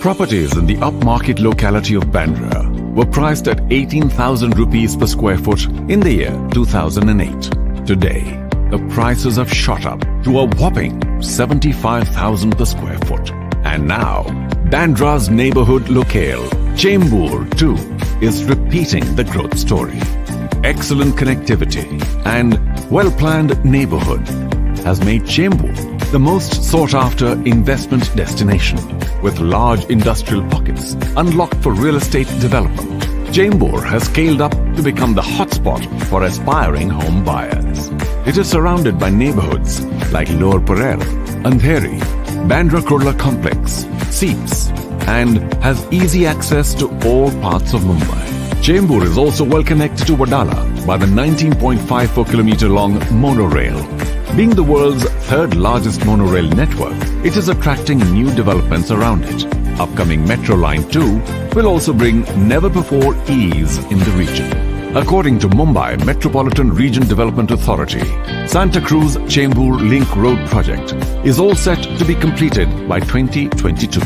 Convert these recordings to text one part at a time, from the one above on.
Properties in the upmarket locality of Bandra were priced at 18,000 rupees per square foot in the year 2008. Today, the prices have shot up to a whopping 75,000 per square foot. And now, Bandra's neighborhood locale, Chembur too, is repeating the growth story. Excellent connectivity and well-planned neighborhood has made Chembur the most sought-after investment destination, with large industrial pockets unlocked for real estate development. Chembur has scaled up to become the hotspot for aspiring home buyers. It is surrounded by neighborhoods like Lower Parel, Andheri, Bandra Kurla Complex, Seeps, and has easy access to all parts of Mumbai. Chembur is also well connected to Wadala by the 19.54 kilometer long monorail. Being the world's third largest monorail network, it is attracting new developments around it. Upcoming Metro Line 2 will also bring never-before ease in the region. According to Mumbai Metropolitan Region Development Authority, Santa Cruz Chembur Link Road project is all set to be completed by 2022.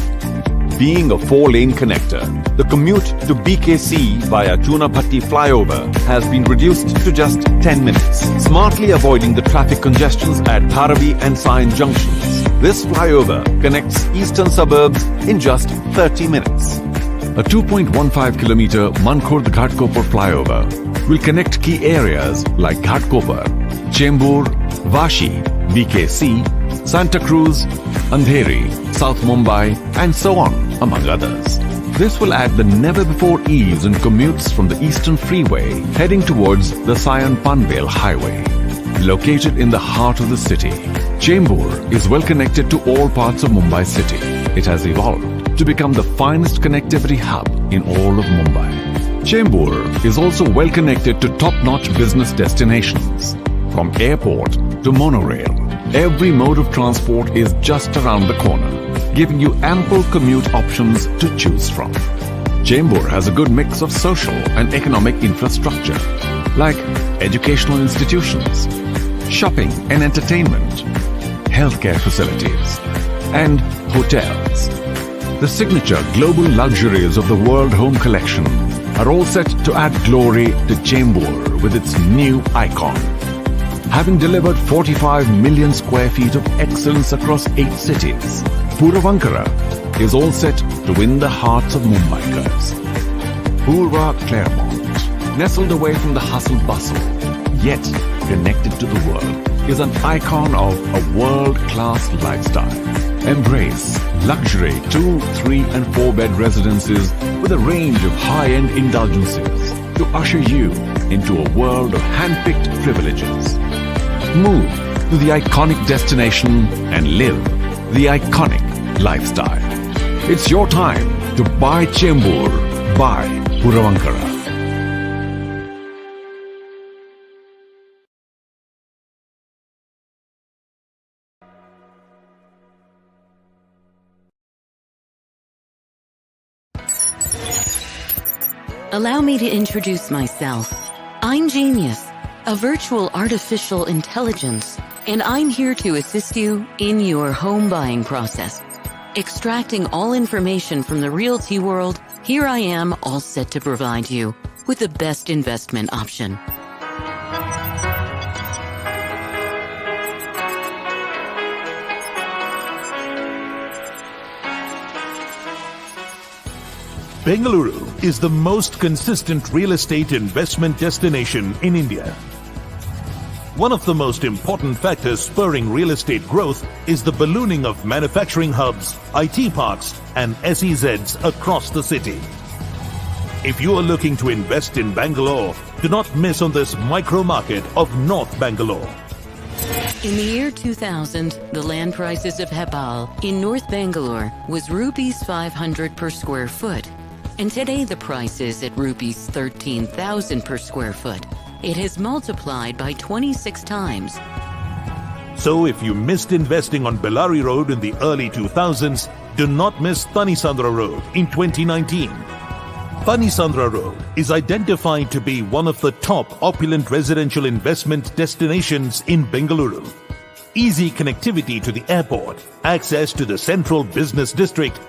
Being a 4-lane connector, the commute to BKC via Chunapatti flyover has been reduced to just 10 minutes, smartly avoiding the traffic congestions at Dharavi and Sion junctions. This flyover connects eastern suburbs in just 30 minutes. A 2.15 kilometer Mankhurd Ghatkopar flyover will connect key areas like Ghatkopar, Chembur, Vashi, BKC, Santa Cruz, Andheri, South Mumbai, and so on, among others. This will add the never-before ease in commutes from the Eastern Freeway heading towards the Sion-Panvel Highway. Located in the heart of the city, Chembur is well connected to all parts of Mumbai city. It has evolved to become the finest connectivity hub in all of Mumbai. Chembur is also well connected to top-notch business destinations. From airport to monorail, every mode of transport is just around the corner, giving you ample commute options to choose from. Chembur has a good mix of social and economic infrastructure, like educational institutions, shopping and entertainment, healthcare facilities, and hotels. The signature global luxuries of the World Home Collection are all set to add glory to Chembur with its new icon. Having delivered 45 million square feet of excellence across 8 cities, Puravankara is all set to win the hearts of Mumbaikars. Purva Claremont, nestled away from the hustle-bustle, yet connected to the world, is an icon of a world-class lifestyle. Embrace luxury 2, 3 and 4-bed residences with a range of high-end indulgences to usher you into a world of hand-picked privileges. Move to the iconic destination and live the iconic lifestyle. It's your time to buy Chembur by Puravankara. Allow me to introduce myself. I'm Genius, a virtual artificial intelligence, and I'm here to assist you in your home buying process. Extracting all information from the realty world, here I am all set to provide you with the best investment option. Bengaluru is the most consistent real estate investment destination in India. One of the most important factors spurring real estate growth is the ballooning of manufacturing hubs, IT parks, and SEZs across the city. If you are looking to invest in Bangalore, do not miss on this micro market of North Bangalore. In the year 2000, the land prices of Hebbal in North Bangalore was rupees 500 per square foot. And today the price is at rupees 13,000 per square foot. It has multiplied by 26 times. So if you missed investing on Bellary Road in the early 2000s, do not miss Thanisandra Road in 2019. Thanisandra Road is identified to be one of the top opulent residential investment destinations in Bengaluru. Easy connectivity to the airport, access to the central business district,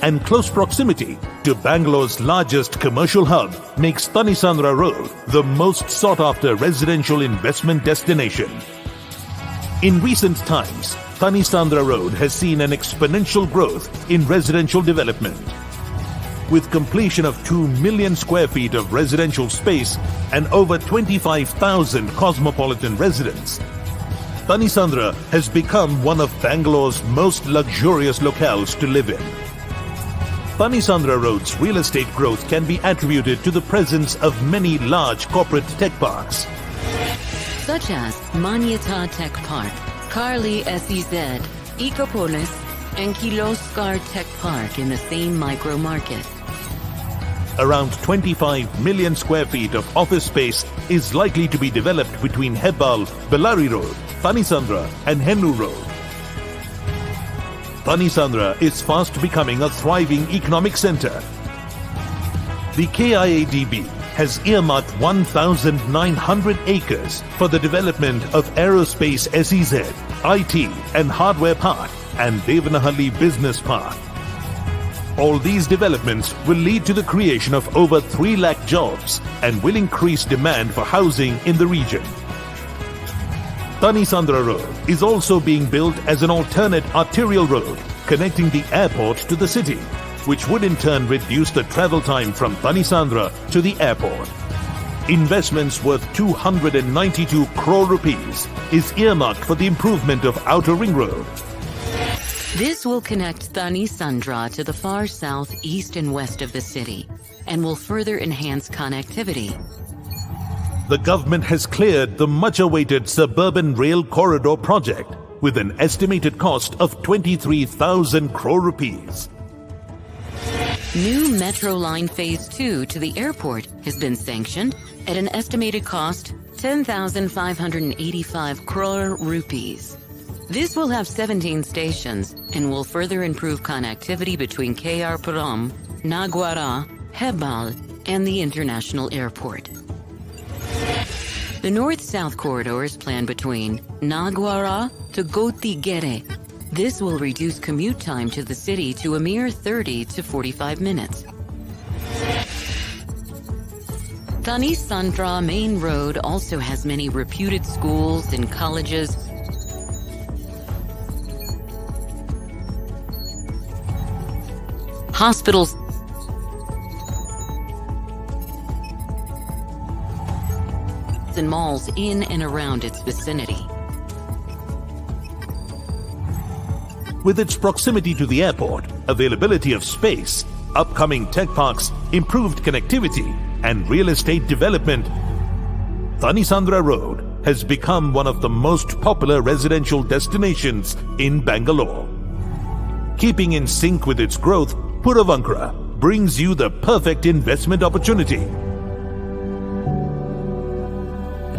and close proximity to Bangalore's largest commercial hub makes Thanisandra Road the most sought-after residential investment destination. In recent times, Thanisandra Road has seen an exponential growth in residential development. With completion of 2 million square feet of residential space and over 25,000 cosmopolitan residents, Thanisandra has become one of Bangalore's most luxurious locales to live in. Thanisandra Road's real estate growth can be attributed to the presence of many large corporate tech parks, such as Manyata Tech Park, Carly SEZ, Ecopolis, and Kirloskar Tech Park in the same micro-market. Around 25 million square feet of office space is likely to be developed between Hebbal, Bellary Road, Thanisandra and Hennu Road. Thanisandra is fast becoming a thriving economic center. The KIADB has earmarked 1,900 acres for the development of Aerospace SEZ, IT and Hardware Park and Devanahalli Business Park. All these developments will lead to the creation of over 3 lakh jobs and will increase demand for housing in the region. Thanisandra Road is also being built as an alternate arterial road connecting the airport to the city, which would in turn reduce the travel time from Thanisandra to the airport. Investments worth 292 crore rupees is earmarked for the improvement of Outer Ring Road. This will connect Thanisandra to the far south, east, and west of the city and will further enhance connectivity. The government has cleared the much-awaited Suburban Rail Corridor project with an estimated cost of 23,000 crore rupees. New Metro Line Phase 2 to the airport has been sanctioned at an estimated cost 10,585 crore rupees. This will have 17 stations and will further improve connectivity between KR Puram, Nagwara, Hebbal, and the international airport. The north-south corridor is planned between Nagwara to Gotigere. This will reduce commute time to the city to a mere 30 to 45 minutes. Thanisandra Main Road also has many reputed schools and colleges, hospitals, and malls in and around its vicinity. With its proximity to the airport, availability of space, upcoming tech parks, improved connectivity, and real estate development, Thanisandra Road has become one of the most popular residential destinations in Bangalore. Keeping in sync with its growth, Puravankara brings you the perfect investment opportunity.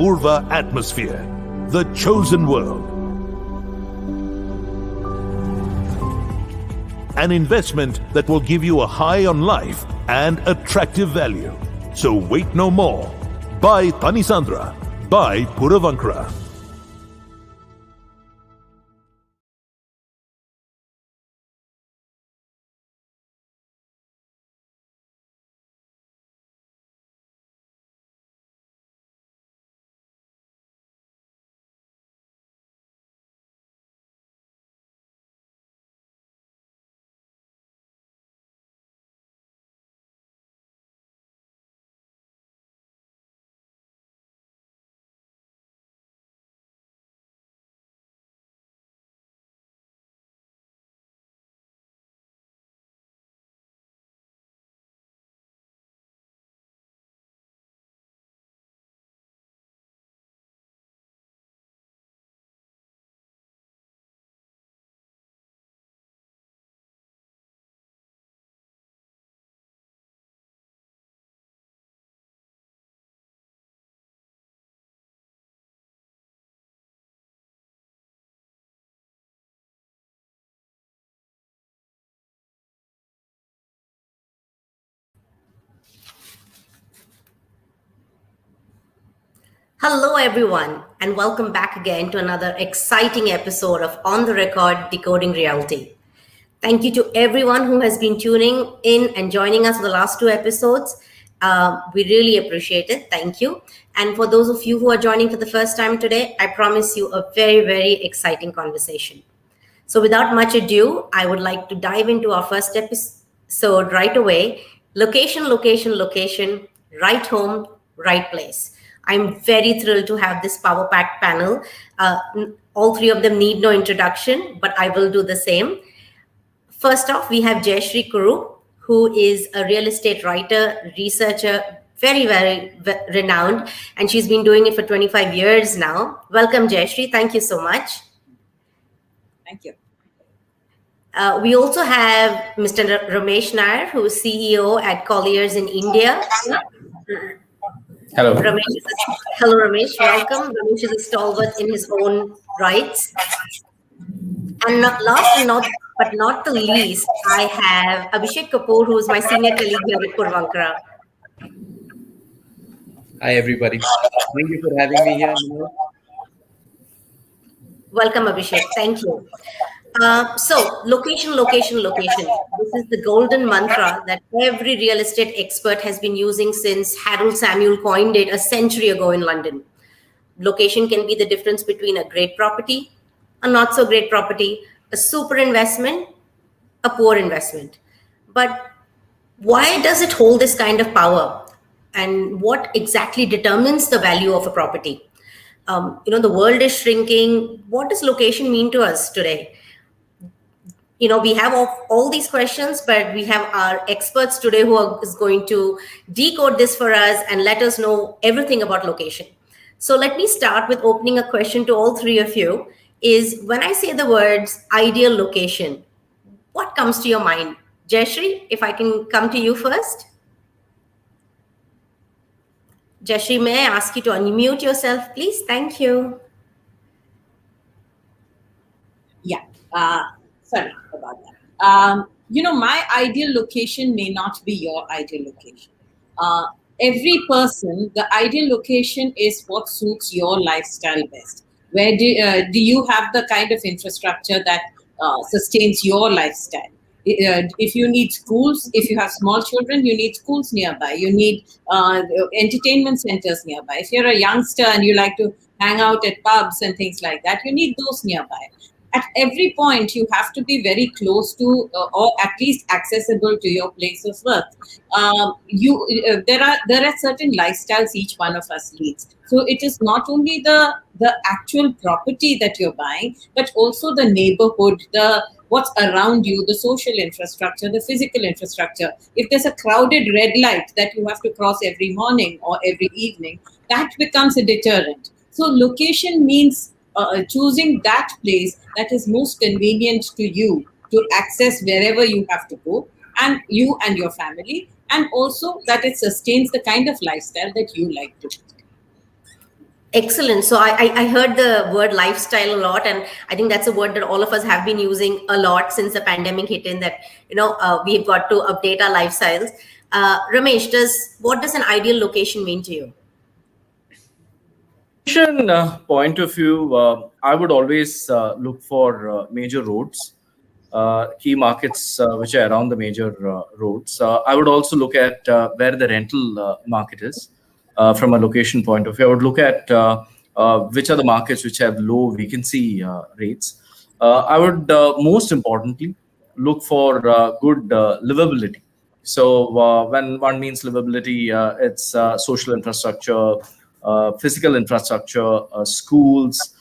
Purva Atmosphere, the chosen world. An investment that will give you a high on life and attractive value. So wait no more. Buy Thanisandra. Buy Puravankara. Hello, everyone, and welcome back again to another exciting episode of On the Record Decoding Reality. Thank you to everyone who has been tuning in and joining us for the last 2 episodes. We really appreciate it. Thank you. And for those of you who are joining for the first time today, I promise you a very, very exciting conversation. So without much ado, I would like to dive into our first episode right away. Location, location, location, right home, right place. I'm very thrilled to have this power packed panel. All three of them need no introduction, but I will do the same. First off, we have Jayashree Kuru, who is a real estate writer, researcher, very, very renowned, and she's been doing it for 25 years now. Welcome, Jayashree. Thank you so much. Thank you. We also have Mr. Ramesh Nair, who is CEO at Colliers in India. Hello. Hello, Ramesh. Welcome. Ramesh is a stalwart in his own rights. And but not the least, I have Abhishek Kapoor, who is my senior colleague here at Puravankara. Hi, everybody. Thank you for having me here. Welcome, Abhishek. Thank you. So, location, location, location. This is the golden mantra that every real estate expert has been using since Harold Samuel coined it a century ago in London. Location can be the difference between a great property, a not so great property, a super investment, a poor investment. But why does it hold this kind of power? And what exactly determines the value of a property? The world is shrinking. What does location mean to us today? We have all these questions, but we have our experts today who is going to decode this for us and let us know everything about location. So let me start with opening a question to all three of you. Is when I say the words ideal location, what comes to your mind? Jayashree, if I can come to you first. Jayashree, may I ask you to unmute yourself, please? Thank you. Yeah, sorry about that. My ideal location may not be your ideal location. Every person, the ideal location is what suits your lifestyle best. Where do you have the kind of infrastructure that sustains your lifestyle? If you need schools, if you have small children, you need schools nearby. You need entertainment centers nearby. If you're a youngster and you like to hang out at pubs and things like that, you need those nearby. At every point, you have to be very close to or at least accessible to your place of work. There are certain lifestyles each one of us leads. So it is not only the actual property that you're buying, but also the neighborhood, what's around you, the social infrastructure, the physical infrastructure. If there's a crowded red light that you have to cross every morning or every evening, that becomes a deterrent. So location means choosing that place that is most convenient to you to access wherever you have to go, and you and your family, and also that it sustains the kind of lifestyle that you like to. Excellent. So I heard the word lifestyle a lot, and I think that's a word that all of us have been using a lot since the pandemic hit in, that we've got to update our lifestyles. Ramesh, what does an ideal location mean to you? Point of view, I would always look for major roads, key markets which are around the major roads. I would also look at where the rental market is from a location point of view. I would look at which are the markets which have low vacancy rates. I would most importantly look for good livability. So when one means livability, it's social infrastructure, physical infrastructure, schools,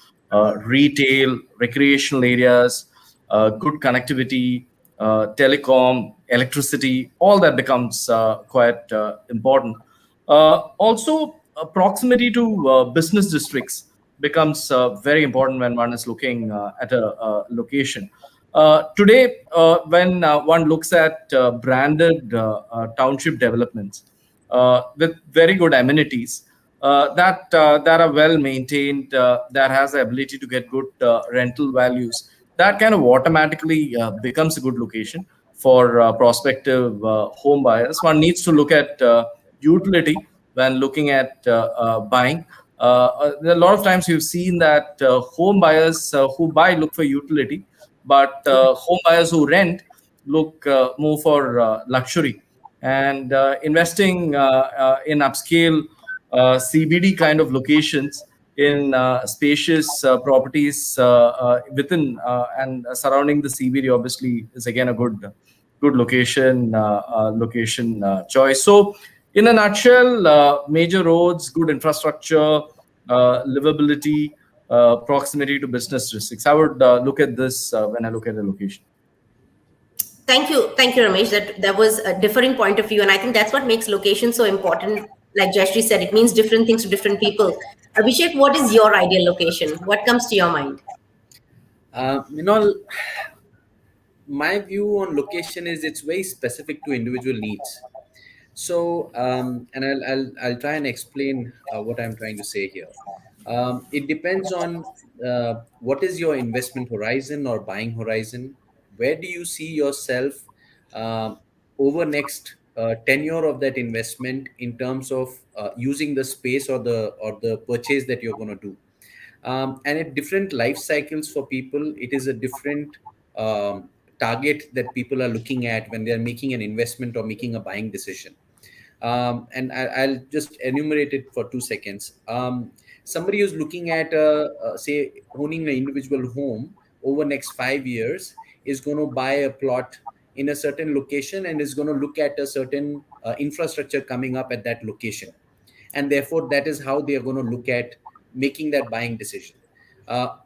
retail, recreational areas, good connectivity, telecom, electricity, all that becomes quite important. Also, proximity to business districts becomes very important when one is looking at a location. Today, when one looks at branded township developments with very good amenities, that are well maintained, that has the ability to get good rental values, that kind of automatically becomes a good location for prospective home buyers. One needs to look at utility when looking at buying. A lot of times you've seen that home buyers who buy look for utility, but home buyers who rent look more for luxury, and investing in upscale CBD kind of locations in spacious properties within and surrounding the CBD obviously is again a good location choice. So in a nutshell, major roads, good infrastructure, livability, proximity to business districts. I would look at this when I look at a location. Thank you, Ramesh. That was a differing point of view, and I think that's what makes location so important. Like Jayashree said, it means different things to different people. Abhishek, what is your ideal location? What comes to your mind? My view on location is it's very specific to individual needs. So, and I'll try and explain what I'm trying to say here. It depends on what is your investment horizon or buying horizon. Where do you see yourself over next tenure of that investment in terms of using the space or the purchase that you're going to do? And at different life cycles for people, it is a different target that people are looking at when they're making an investment or making a buying decision. And I'll just enumerate it for 2 seconds. Somebody who's looking at, say, owning an individual home over next 5 years is going to buy a plot in a certain location and is going to look at a certain infrastructure coming up at that location. And therefore, that is how they are going to look at making that buying decision.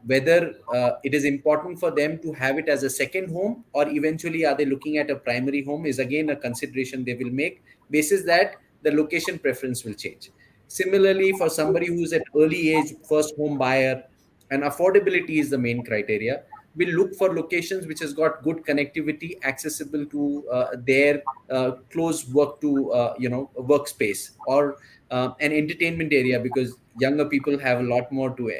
Whether it is important for them to have it as a second home or eventually are they looking at a primary home is again a consideration they will make. Basis that the location preference will change. Similarly, for somebody who's at early age, first home buyer, and affordability is the main criteria, we'll look for locations which has got good connectivity, accessible to their close work to workspace or an entertainment area, because younger people have a lot more to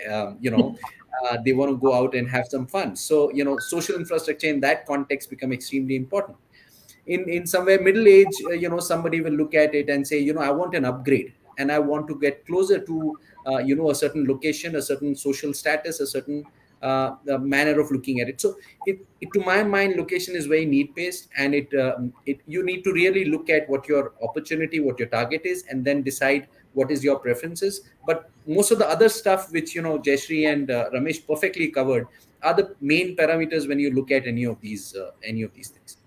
they want to go out and have some fun. So social infrastructure in that context become extremely important. In somewhere middle age, somebody will look at it and say, I want an upgrade and I want to get closer to a certain location, a certain social status, a certain manner of looking at it. So to my mind, location is very need based, and you need to really look at what your opportunity, what your target is, and then decide what is your preferences. But most of the other stuff which Jayashree and Ramesh perfectly covered are the main parameters when you look at any of these things.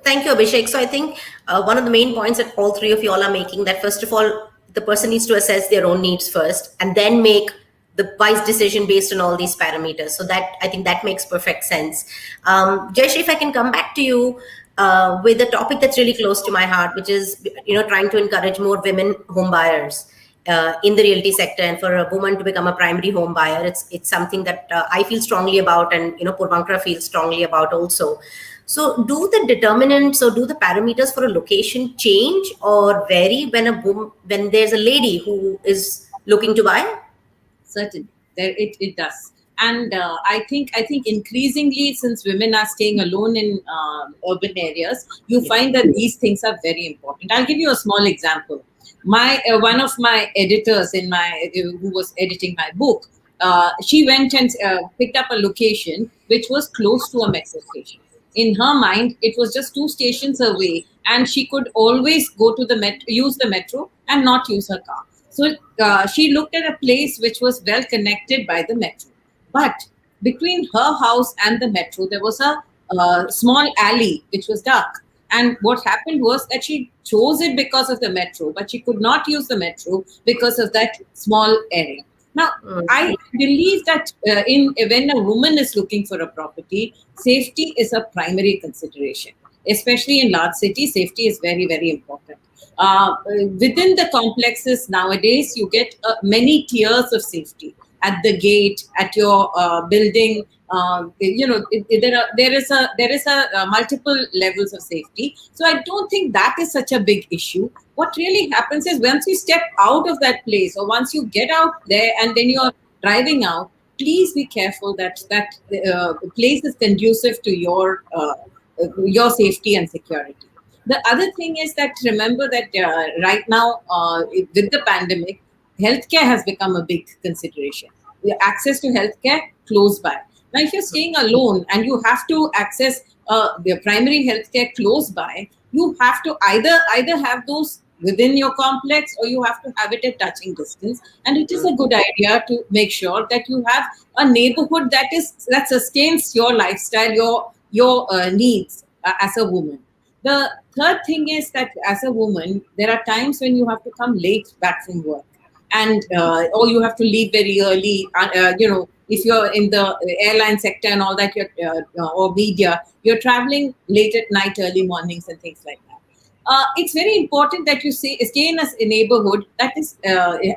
Thank you, Abhishek. So I think one of the main points that all three of you all are making, that first of all, the person needs to assess their own needs first and then make the wise decision based on all these parameters. So that, I think that makes perfect sense. Jayashree, if I can come back to you with a topic that's really close to my heart, which is, trying to encourage more women home buyers in the realty sector, and for a woman to become a primary home buyer. It's something that I feel strongly about, and, Puravankara feels strongly about also. So do the determinants or do the parameters for a location change or vary when there's a lady who is looking to buy? Certainly, it does. And I think increasingly, since women are staying alone in urban areas, you find that these things are very important. I'll give you a small example. One of my editors who was editing my book, she went and picked up a location which was close to a metro station. In her mind, it was just 2 stations away, and she could always go to use the metro and not use her car. So she looked at a place which was well connected by the metro. But between her house and the metro, there was a small alley which was dark. And what happened was that she chose it because of the metro, but she could not use the metro because of that small area. Now, I believe that when a woman is looking for a property, safety is a primary consideration. Especially in large cities, safety is very, very important. Within the complexes nowadays, you get many tiers of safety. At the gate, at your building, there is a multiple levels of safety. So I don't think that is such a big issue. What really happens is once you step out of that place, or once you get out there and then you're driving out, please be careful that the place is conducive to your safety and security. The other thing is that remember that right now with the pandemic, healthcare has become a big consideration. The access to healthcare close by. Now, if you're staying alone and you have to access the primary healthcare close by, you have to either have those within your complex, or you have to have it at touching distance. And it is a good idea to make sure that you have a neighborhood that sustains your lifestyle, your needs as a woman. The third thing is that as a woman, there are times when you have to come late back from work, and or you have to leave very early. If you're in the airline sector and all that, or media, you're traveling late at night, early mornings, and things like that. It's very important that you stay in a neighborhood that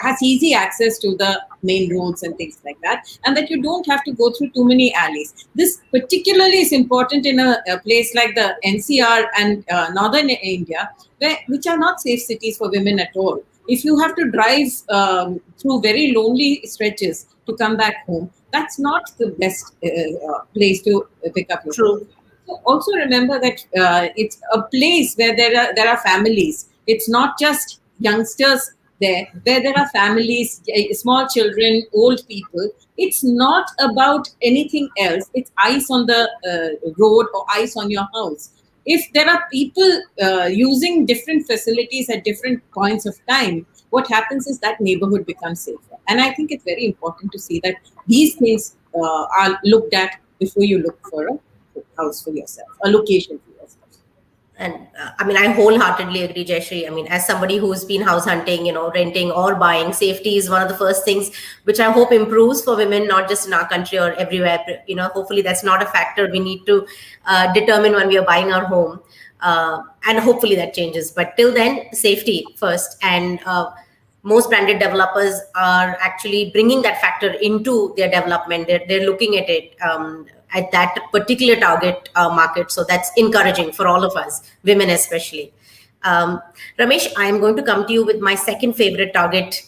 has easy access to the main roads and things like that, and that you don't have to go through too many alleys. This particularly is important in a place like the NCR and northern India, which are not safe cities for women at all. If you have to drive through very lonely stretches to come back home, that's not the best place to pick up your True. Also remember that it's a place where there are families. It's not just youngsters there, where there are families, small children, old people. It's not about anything else. It's eyes on the road or eyes on your house. If there are people using different facilities at different points of time, what happens is that neighborhood becomes safer. And I think it's very important to see that these things are looked at before you look for a house for yourself, a location for yourself. And I wholeheartedly agree, Jayashree. As somebody who's been house hunting, renting or buying, safety is one of the first things which I hope improves for women, not just in our country or everywhere. Hopefully that's not a factor we need to determine when we are buying our home. And hopefully that changes. But till then, safety first. And most branded developers are actually bringing that factor into their development. They're looking at it at that particular target market. So that's encouraging for all of us, women especially. Ramesh, I'm going to come to you with my second favorite target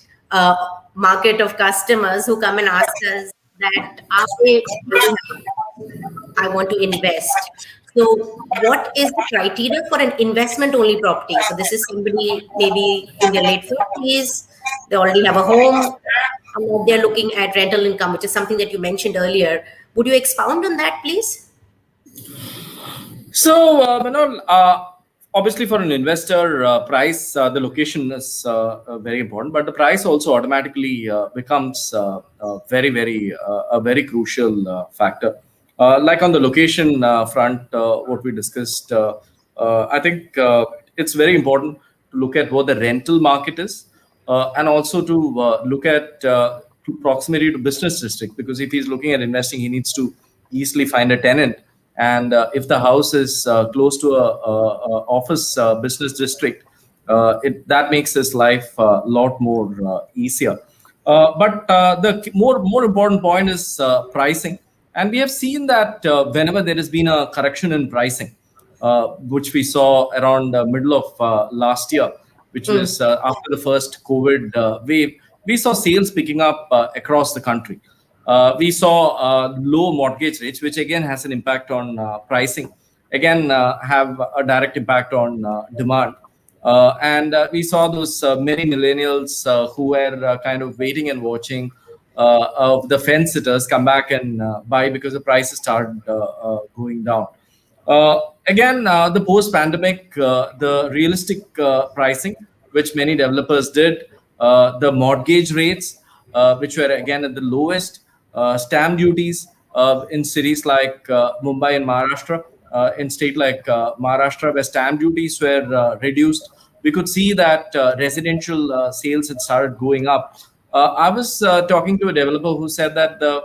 market of customers who come and ask us that I want to invest. So what is the criteria for an investment-only property? So this is somebody maybe in their late 50s, they already have a home, and they're looking at rental income, which is something that you mentioned earlier. Would you expound on that, please? So, Manoj, obviously for an investor, price, the location is very important, but the price also automatically becomes a very crucial factor. Like on the location front, what we discussed, I think it's very important to look at what the rental market is, and also to look at proximity to business district, because if he's looking at investing, he needs to easily find a tenant. And if the house is close to a office business district, that makes his life a lot more easier. But the more important point is pricing. And we have seen that whenever there has been a correction in pricing, which we saw around the middle of last year, which was after the first COVID wave, we saw sales picking up across the country. We saw low mortgage rates, which again has an impact on pricing, again have a direct impact on demand. And we saw those many millennials who were kind of waiting and watching of the fence sitters come back and buy because the prices started going down. Again, the post-pandemic, the realistic pricing, which many developers did, the mortgage rates, which were again at the lowest, stamp duties in cities like Mumbai and Maharashtra, in state like Maharashtra, where stamp duties were reduced, we could see that residential sales had started going up. I was talking to a developer who said that the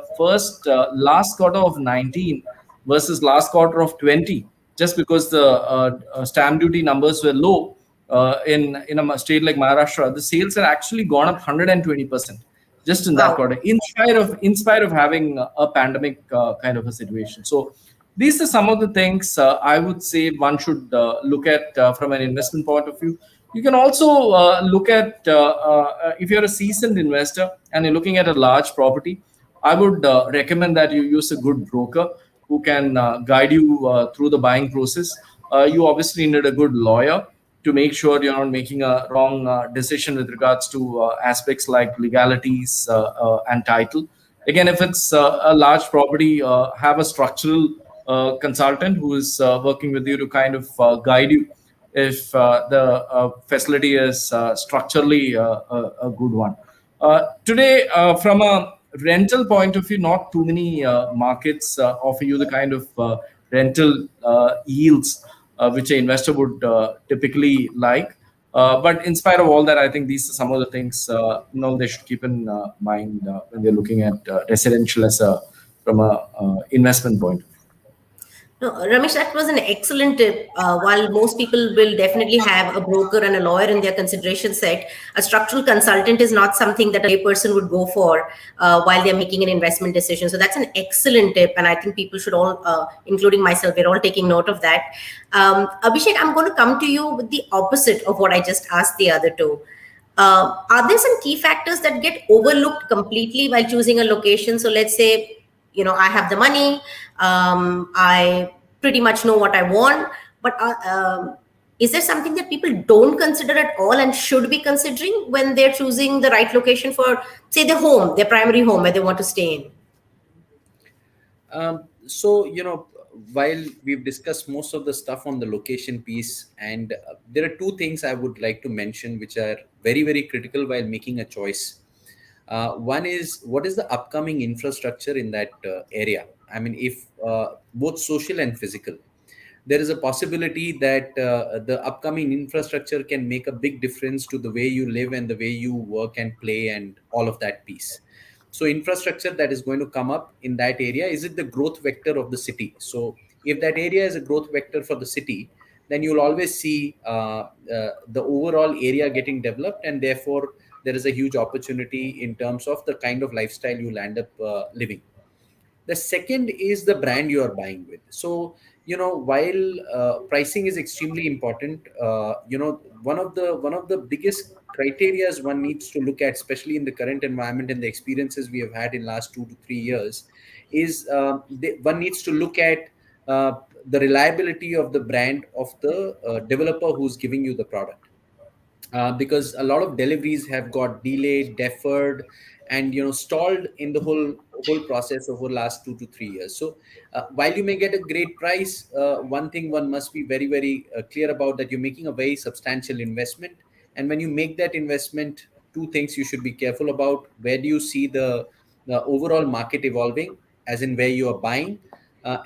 last quarter of 19 versus last quarter of 20, just because the stamp duty numbers were low in a state like Maharashtra, the sales had actually gone up 120% just in that quarter, in spite of having a pandemic kind of a situation. So these are some of the things I would say one should look at from an investment point of view. You can also look at, if you're a seasoned investor and you're looking at a large property, I would recommend that you use a good broker who can guide you through the buying process. You obviously need a good lawyer to make sure you're not making a wrong decision with regards to aspects like legalities and title. Again, if it's a large property, have a structural consultant who is working with you to kind of guide you if the facility is structurally a good one. Today, from a rental point of view, not too many markets offer you the kind of rental yields which an investor would typically like. But in spite of all that, I think these are some of the things they should keep in mind when they're looking at residential as from a investment point. No, Ramesh, that was an excellent tip. While most people will definitely have a broker and a lawyer in their consideration set, a structural consultant is not something that a layperson would go for while they're making an investment decision. So that's an excellent tip. And I think people should all, including myself, we're all taking note of that. Abhishek, I'm going to come to you with the opposite of what I just asked the other two. Are there some key factors that get overlooked completely while choosing a location? So let's say, I have the money, I pretty much know what I want, but is there something that people don't consider at all and should be considering when they're choosing the right location for, say, their home, their primary home where they want to stay in? So, while we've discussed most of the stuff on the location piece, and there are two things I would like to mention which are very, very critical while making a choice. One is, what is the upcoming infrastructure in that area? I mean, if both social and physical, there is a possibility that the upcoming infrastructure can make a big difference to the way you live and the way you work and play and all of that piece. So infrastructure that is going to come up in that area, is it the growth vector of the city? So if that area is a growth vector for the city, then you'll always see the overall area getting developed, and therefore there is a huge opportunity in terms of the kind of lifestyle you'll end up living. The second is the brand you are buying with. So, while pricing is extremely important, one of the biggest criteria one needs to look at, especially in the current environment and the experiences we have had in last 2 to 3 years, is one needs to look at the reliability of the brand of the developer who's giving you the product. Because a lot of deliveries have got delayed, deferred, and stalled in the whole process over the last 2 to 3 years. So while you may get a great price, one thing one must be very, very clear about, that you're making a very substantial investment. And when you make that investment, two things you should be careful about: where do you see the overall market evolving, as in where you are buying,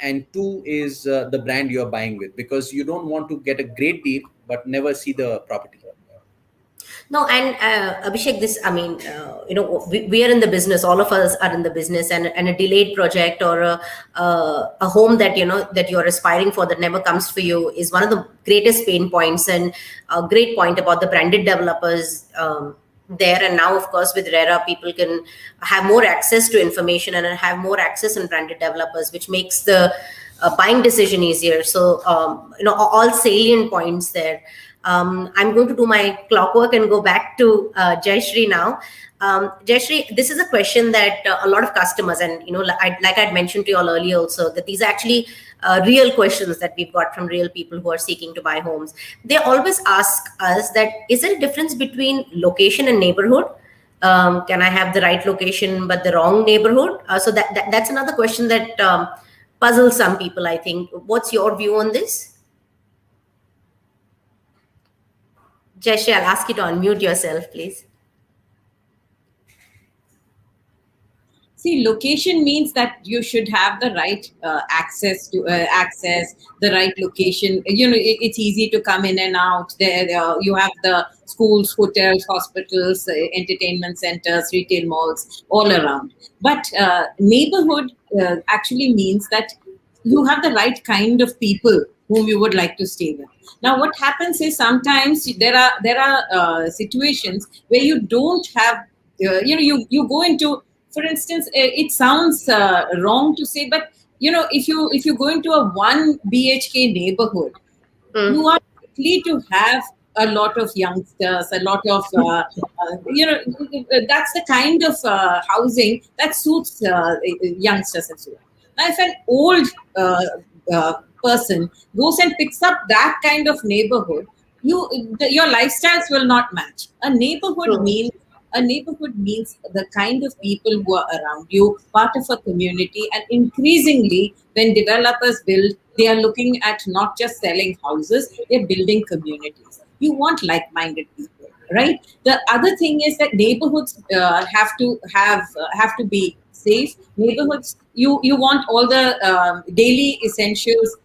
and two is the brand you are buying with, because you don't want to get a great deal but never see the property. No, and Abhishek, we are in the business. All of us are in the business, and a delayed project or a home that that you're aspiring for that never comes for you is one of the greatest pain points. And a great point about the branded developers there. And now, of course, with RERA, people can have more access to information and have more access in branded developers, which makes the buying decision easier. So, all salient points there. I'm going to do my clockwork and go back to Jayashree now. Jayashree, this is a question that a lot of customers, and like I'd mentioned to you all earlier also, that these are actually real questions that we've got from real people who are seeking to buy homes. They always ask us that, is there a difference between location and neighborhood? Can I have the right location but the wrong neighborhood? So that's another question that puzzles some people, I think. What's your view on this? Jayashree, I'll ask you to unmute yourself, please. See, location means that you should have the right access to the right location. It's easy to come in and out. There, you have the schools, hotels, hospitals, entertainment centers, retail malls all around. But neighborhood actually means that you have the right kind of people whom you would like to stay with. Now, what happens is sometimes there are situations where you don't have, you go into, for instance, it sounds wrong to say, but if you go into a 1 BHK neighborhood, you are likely to have a lot of youngsters, a lot of that's the kind of housing that suits youngsters and so on. Now, if an old person goes and picks up that kind of neighborhood, your lifestyles will not match. A neighborhood means A neighborhood means the kind of people who are around you, part of a community. And increasingly, when developers build, they are looking at not just selling houses, they're building communities. You want like-minded people, right? The other thing is that neighborhoods have to be safe. Neighborhoods, you want all the daily essentials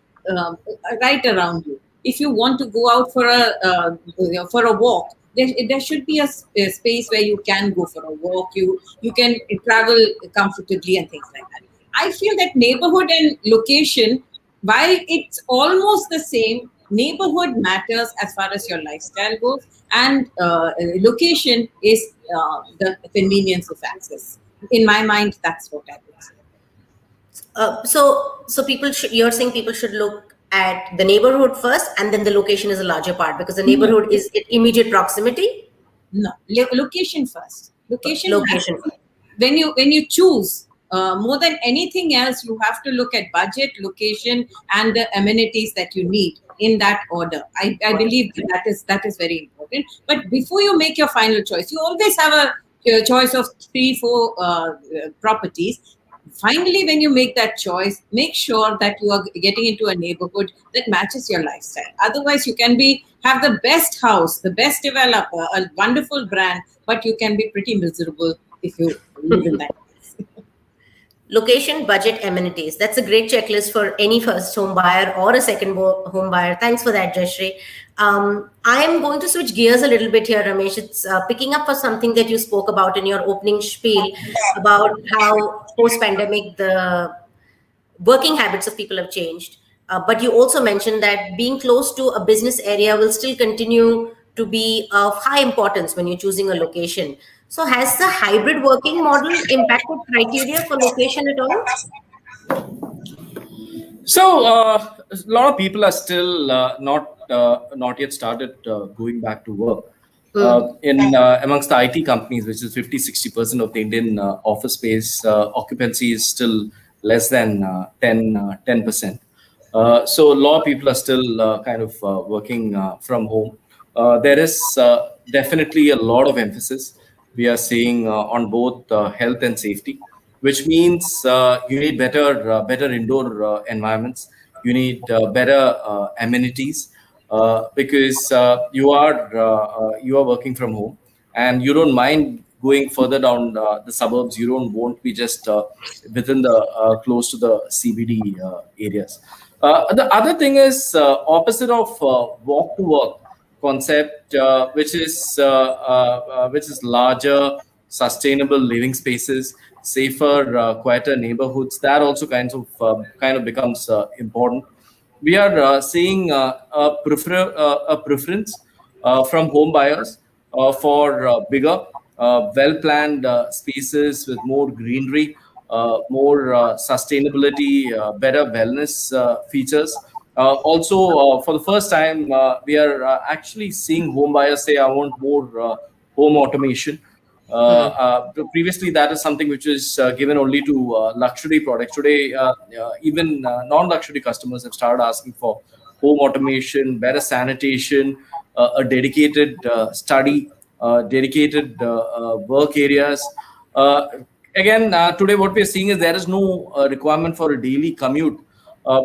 right around you. If you want to go out for a walk, there should be a space where you can go for a walk. You can travel comfortably and things like that. I feel that neighborhood and location, while it's almost the same, neighborhood matters as far as your lifestyle goes, and location is the convenience of access. In my mind, that's what I would say. So people you're saying people should look at the neighborhood first, and then the location is a larger part, because the neighborhood is in immediate proximity. No, location first. Location. Location. When you choose, more than anything else, you have to look at budget, location, and the amenities that you need in that order. I believe that is very important. But before you make your final choice, you always have a choice of 3-4 properties. Finally, when you make that choice, make sure that you are getting into a neighborhood that matches your lifestyle. Otherwise, you can have the best house, the best developer, a wonderful brand, but you can be pretty miserable if you live in that. Location, budget, amenities. That's a great checklist for any first home buyer or a second home buyer. Thanks for that, Jayashree. I am going to switch gears a little bit here, Ramesh. It's picking up for something that you spoke about in your opening spiel about how post-pandemic the working habits of people have changed. But you also mentioned that being close to a business area will still continue to be of high importance when you're choosing a location. So has the hybrid working model impacted criteria for location at all? So a lot of people are still not yet started going back to work. Amongst the IT companies, which is 50-60% of the Indian office space, occupancy is still less than 10%. So a lot of people are still kind of working from home. There is definitely a lot of emphasis we are seeing on both health and safety, which means you need better indoor environments. You need better amenities because you are working from home, and you don't mind going further down the suburbs. You don't want to be just within the close to the CBD areas. The other thing is opposite of walk to work concept, which is larger, sustainable living spaces, safer, quieter neighborhoods. That also kind of becomes important. We are seeing a preference from home buyers for bigger, well-planned spaces with more greenery, more sustainability, better wellness features. Also, for the first time, we are actually seeing home buyers say, "I want more home automation." Previously, that is something which is given only to luxury products. Today, even non-luxury customers have started asking for home automation, better sanitation, a dedicated study, dedicated work areas. Today what we are seeing is there is no requirement for a daily commute,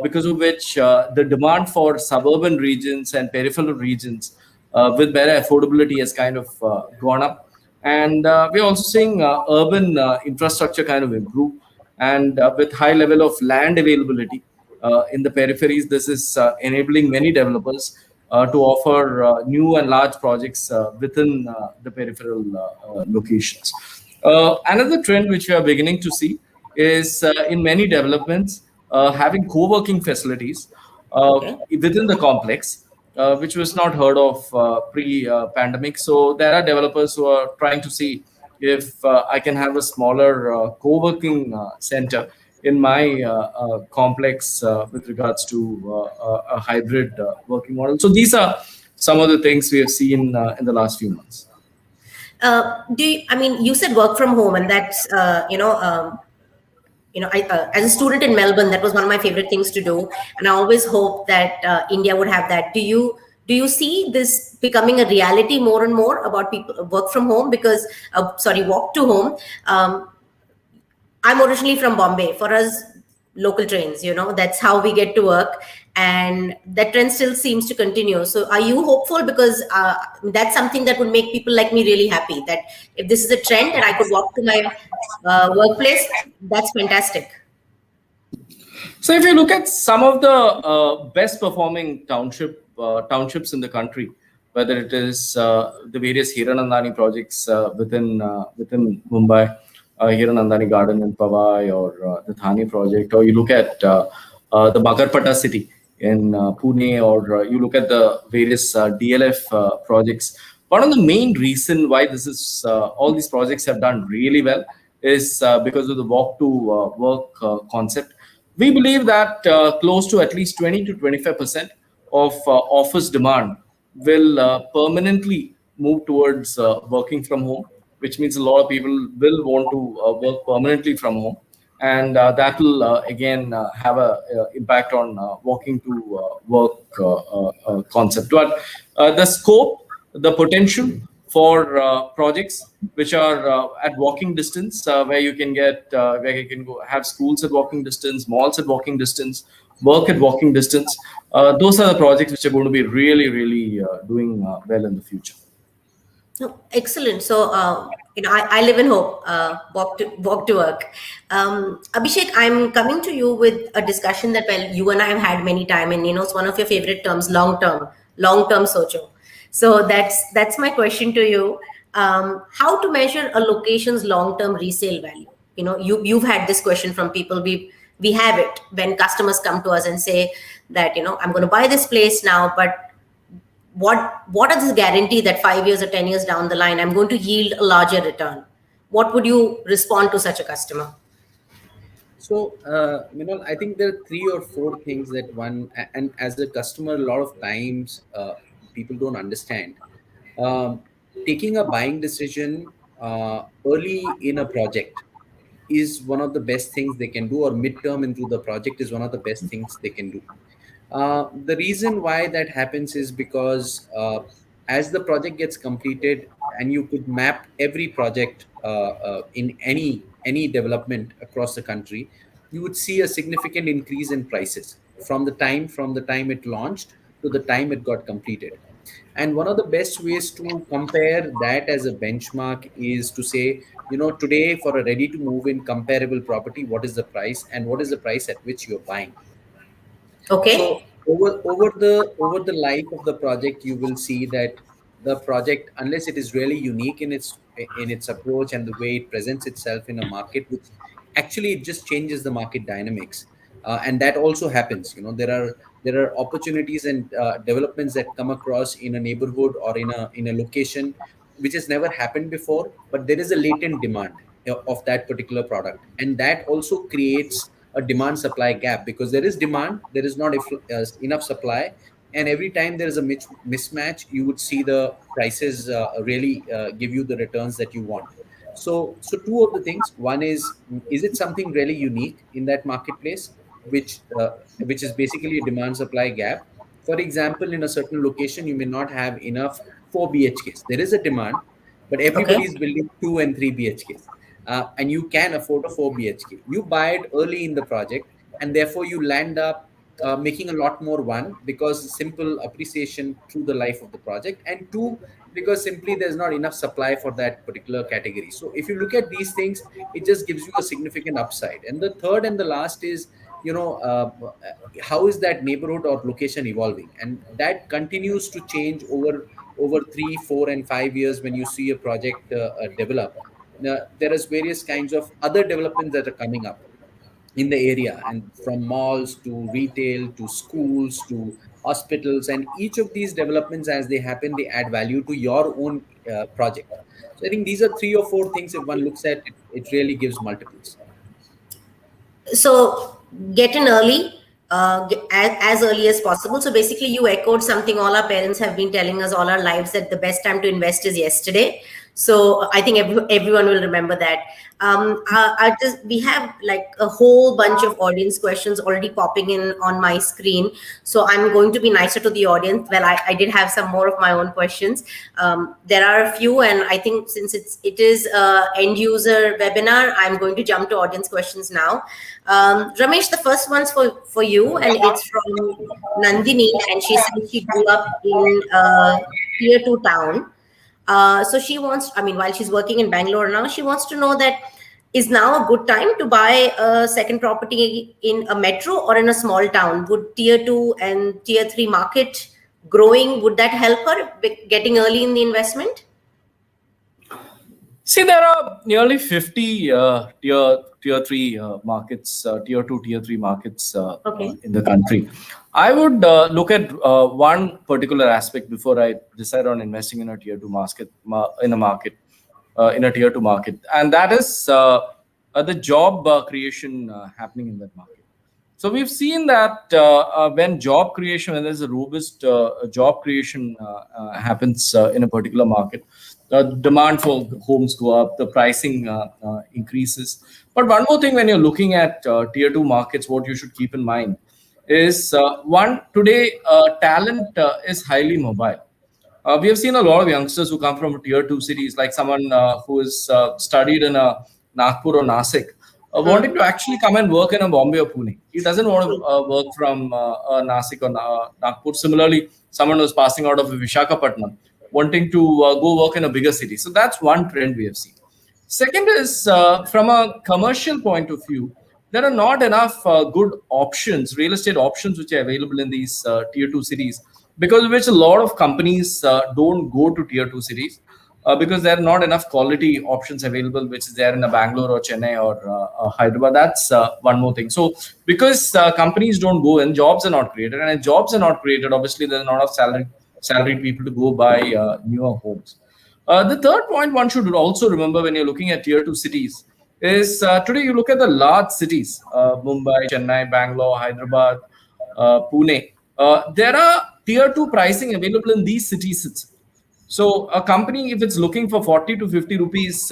because of which the demand for suburban regions and peripheral regions with better affordability has kind of gone up. And we're also seeing urban infrastructure kind of improve, and with high level of land availability in the peripheries, this is enabling many developers to offer new and large projects within the peripheral locations. Another trend which we are beginning to see is in many developments having co-working facilities within the complex, which was not heard of pre-pandemic. So there are developers who are trying to see if I can have a smaller co-working center in my complex with regards to a hybrid working model. So these are some of the things we have seen in the last few months. You said work from home, and that's as a student in Melbourne, that was one of my favorite things to do, and I always hoped that India would have that. Do Do you see this becoming a reality more and more about people work from home? Because, walk to home. I'm originally from Bombay. For us, local trains, that's how we get to work. And that trend still seems to continue. So are you hopeful? Because that's something that would make people like me really happy, that if this is a trend and I could walk to my workplace, that's fantastic. So if you look at some of the best performing townships in the country, whether it is the various Hiranandani projects within Mumbai, Hiranandani Garden in Powai, or the Thane project, or you look at the Bagarpata city in Pune, or you look at the various DLF projects. One of the main reason why this is all these projects have done really well is because of the walk to work concept. We believe that close to at least 20 to 25% of office demand will permanently move towards working from home, which means a lot of people will want to work permanently from home. And that will again have an impact on walking to work concept. But the scope, the potential for projects which are at walking distance, where you can go have schools at walking distance, malls at walking distance, work at walking distance. Those are the projects which are going to be really, really doing well in the future. No, excellent. So, I live in hope, walk to work. Abhishek, I'm coming to you with a discussion that, well, you and I have had many times, and it's one of your favorite terms, long-term socho. So that's my question to you. How to measure a location's long-term resale value? You've had this question from people. We have it when customers come to us and say that, I'm going to buy this place now, but what is the guarantee that 5 years or 10 years down the line, I'm going to yield a larger return? What would you respond to such a customer? So, I think there are 3 or 4 things that one, and as a customer, a lot of times people don't understand. Taking a buying decision early in a project is one of the best things they can do, or midterm into the project is one of the best things they can do. The reason why that happens is because as the project gets completed, and you could map every project in any development across the country, you would see a significant increase in prices from the time it launched to the time it got completed. And one of the best ways to compare that as a benchmark is to say, today for a ready to move in comparable property, what is the price, and what is the price at which you're buying? Okay. So over the life of the project, you will see that the project, unless it is really unique in its approach and the way it presents itself in a market, which actually it just changes the market dynamics, and that also happens. There are opportunities and developments that come across in a neighborhood or in a location which has never happened before, but there is a latent demand of that particular product, and that also creates a demand supply gap, because there is demand, there is not enough supply, and every time there is a mismatch, you would see the prices really give you the returns that you want. So 2 of the things: one is it something really unique in that marketplace, which is basically a demand supply gap. For example, in a certain location, you may not have enough 4 BHKs. There is a demand, but everybody is building 2 and 3 BHKs. And you can afford a 4 BHK. You buy it early in the project, and therefore you land up making a lot more, one, because simple appreciation through the life of the project, and 2, because simply there's not enough supply for that particular category. So if you look at these things, it just gives you a significant upside. And the third and the last is, how is that neighborhood or location evolving? And that continues to change over 3, 4, and 5 years when you see a project develop. There is various kinds of other developments that are coming up in the area, and from malls to retail to schools to hospitals, and each of these developments, as they happen, they add value to your own project. So I think these are 3 or 4 things. If one looks at it, it really gives multiples. So get in early, as early as possible. So basically you echoed something all our parents have been telling us all our lives, that the best time to invest is yesterday. So I think everyone will remember that. We have like a whole bunch of audience questions already popping in on my screen. So I'm going to be nicer to the audience. Well, I did have some more of my own questions. There are a few, and I think since it is a end user webinar, I'm going to jump to audience questions now. Ramesh, the first one's for you, and it's from Nandini, and she says she grew up in a tier 2 town. So she wants, I mean, while she's working in Bangalore now, she wants to know that is now a good time to buy a second property in a metro or in a small town? Would tier 2 and tier 3 market growing, would that help her getting early in the investment? See, there are nearly 50 tier 3 markets, tier 2, tier 3 markets in the country. I would look at one particular aspect before I decide on investing in a tier 2 in a tier 2 market, and that is the job creation happening in that market. So we've seen that when there's a robust job creation happens in a particular market, the demand for homes go up, the pricing increases. But one more thing, when you're looking at tier 2 markets, what you should keep in mind is today talent is highly mobile. We have seen a lot of youngsters who come from tier 2 cities, like someone who has studied in a Nagpur or Nasik, wanting to actually come and work in a Bombay or Pune. He doesn't want to work from Nasik or Nagpur. Similarly, someone who's passing out of Visakhapatnam, wanting to go work in a bigger city. So that's one trend we have seen. Second is, from a commercial point of view, there are not enough good options, real estate options, which are available in these tier 2 cities, because of which a lot of companies don't go to tier 2 cities. Because there are not enough quality options available, which is there in a Bangalore or Chennai or Hyderabad. That's one more thing. So because companies don't go in, jobs are not created. And if jobs are not created, obviously there's not enough salaried people to go buy newer homes. The third point one should also remember when you're looking at tier 2 cities is today you look at the large cities, Mumbai, Chennai, Bangalore, Hyderabad, Pune. There are tier 2 pricing available in these cities itself. So a company, if it's looking for 40 to 50 rupees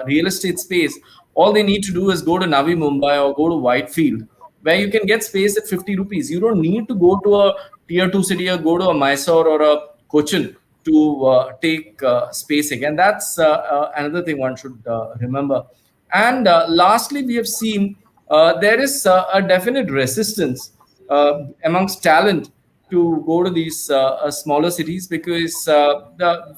real estate space, all they need to do is go to Navi Mumbai or go to Whitefield, where you can get space at 50 rupees. You don't need to go to a tier 2 city or go to a Mysore or a Cochin to take space again. That's another thing one should remember. And lastly, we have seen there is a definite resistance amongst talent to go to these smaller cities, because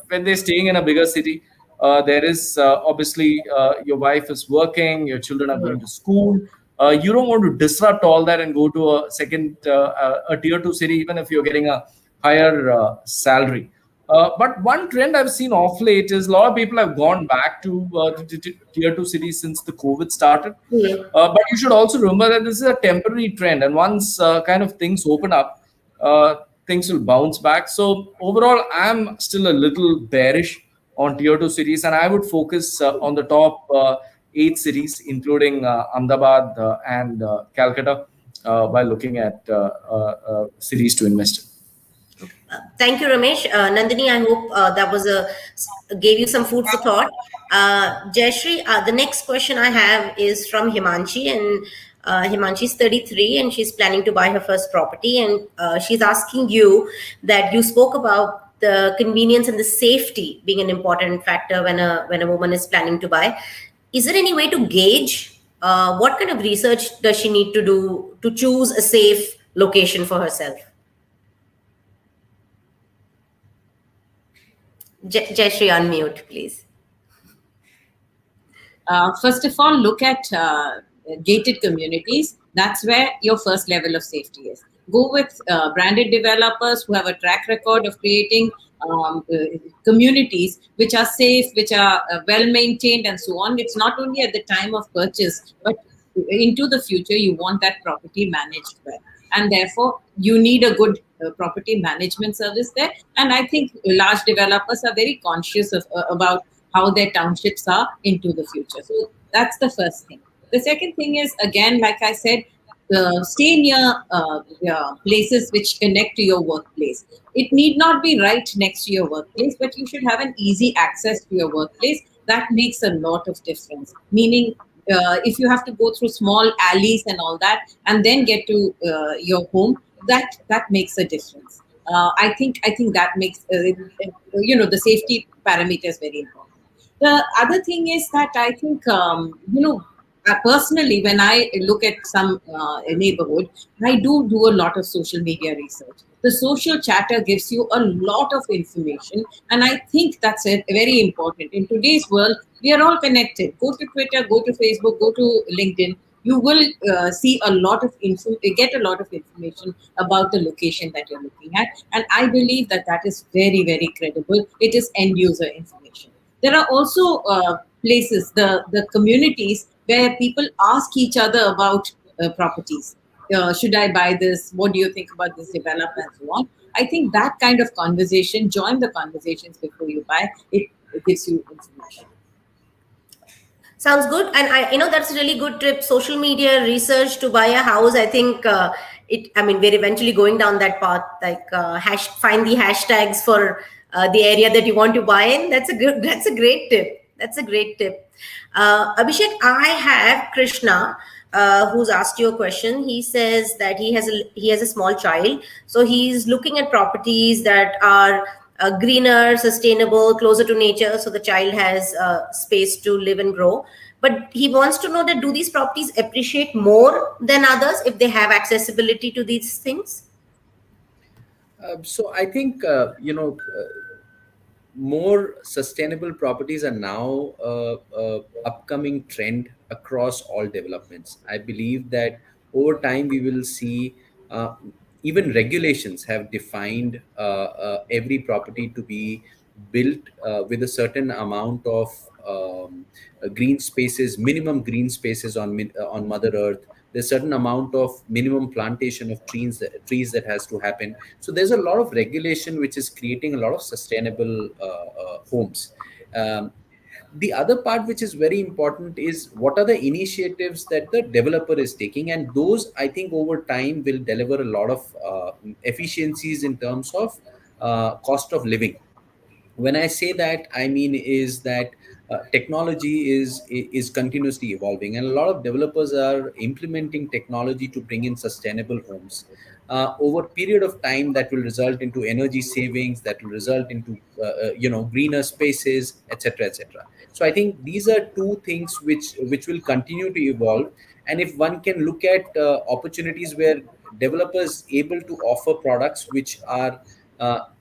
when they're staying in a bigger city, there is obviously your wife is working, your children are going to school. You don't want to disrupt all that and go to a tier 2 city, even if you're getting a higher salary. But one trend I've seen off late is a lot of people have gone back to tier 2 cities since the COVID started. But you should also remember that this is a temporary trend, and once kind of things open up, things will bounce back. So overall, I'm still a little bearish on tier 2 cities, and I would focus on the top 8 cities, including Ahmedabad and Calcutta, while looking at cities to invest in. Thank you, Ramesh. Nandini, I hope that gave you some food for thought. Jayashree, the next question I have is from Himanshi, and Himanshi's 33 and she's planning to buy her first property, and she's asking you that you spoke about the convenience and the safety being an important factor when a woman is planning to buy. Is there any way to gauge what kind of research does she need to do to choose a safe location for herself? Jayashree, unmute, please. First of all, look at gated communities. That's where your first level of safety is. Go with branded developers who have a track record of creating communities which are safe, which are well maintained, and so on. It's not only at the time of purchase, but into the future, you want that property managed well. And therefore, you need a good property management service there. And I think large developers are very conscious about how their townships are into the future. So that's the first thing. The second thing is, again, like I said, stay near places which connect to your workplace. It need not be right next to your workplace, but you should have an easy access to your workplace. That makes a lot of difference. Meaning, if you have to go through small alleys and all that, and then get to your home, that makes a difference. I think that makes the safety parameter is very important. The other thing is that I think personally, when I look at some neighborhood, I do a lot of social media research. The social chatter gives you a lot of information, and I think that's very important. In today's world, we are all connected. Go to Twitter, go to Facebook, go to LinkedIn. You will see a lot of get a lot of information about the location that you're looking at, and I believe that is very, very credible. It is end user information. There are also places, the communities where people ask each other about properties. Should I buy this? What do you think about this developer and so on? I think that kind of conversation, join the conversations before you buy. It gives you information. Sounds good. And that's a really good tip. Social media research to buy a house. I think we're eventually going down that path, like find the hashtags for the area that you want to buy in. That's a great tip. Abhishek, I have Krishna, who's asked you a question. He says that he has a small child. So he's looking at properties that are greener, sustainable, closer to nature, so the child has space to live and grow. But he wants to know that do these properties appreciate more than others if they have accessibility to these things? So I think more sustainable properties are now upcoming trend across all developments. I believe that over time we will see even regulations have defined every property to be built with a certain amount of green spaces, minimum green spaces on Mother Earth. There's a certain amount of minimum plantation of trees that has to happen. So there's a lot of regulation which is creating a lot of sustainable homes. The other part which is very important is what are the initiatives that the developer is taking, and those I think over time will deliver a lot of efficiencies in terms of cost of living. When I say that, I mean is that technology is continuously evolving, and a lot of developers are implementing technology to bring in sustainable homes. Over a period of time, that will result into energy savings, that will result into greener spaces, etc., etc. So I think these are two things which will continue to evolve. And if one can look at opportunities where developers able to offer products which are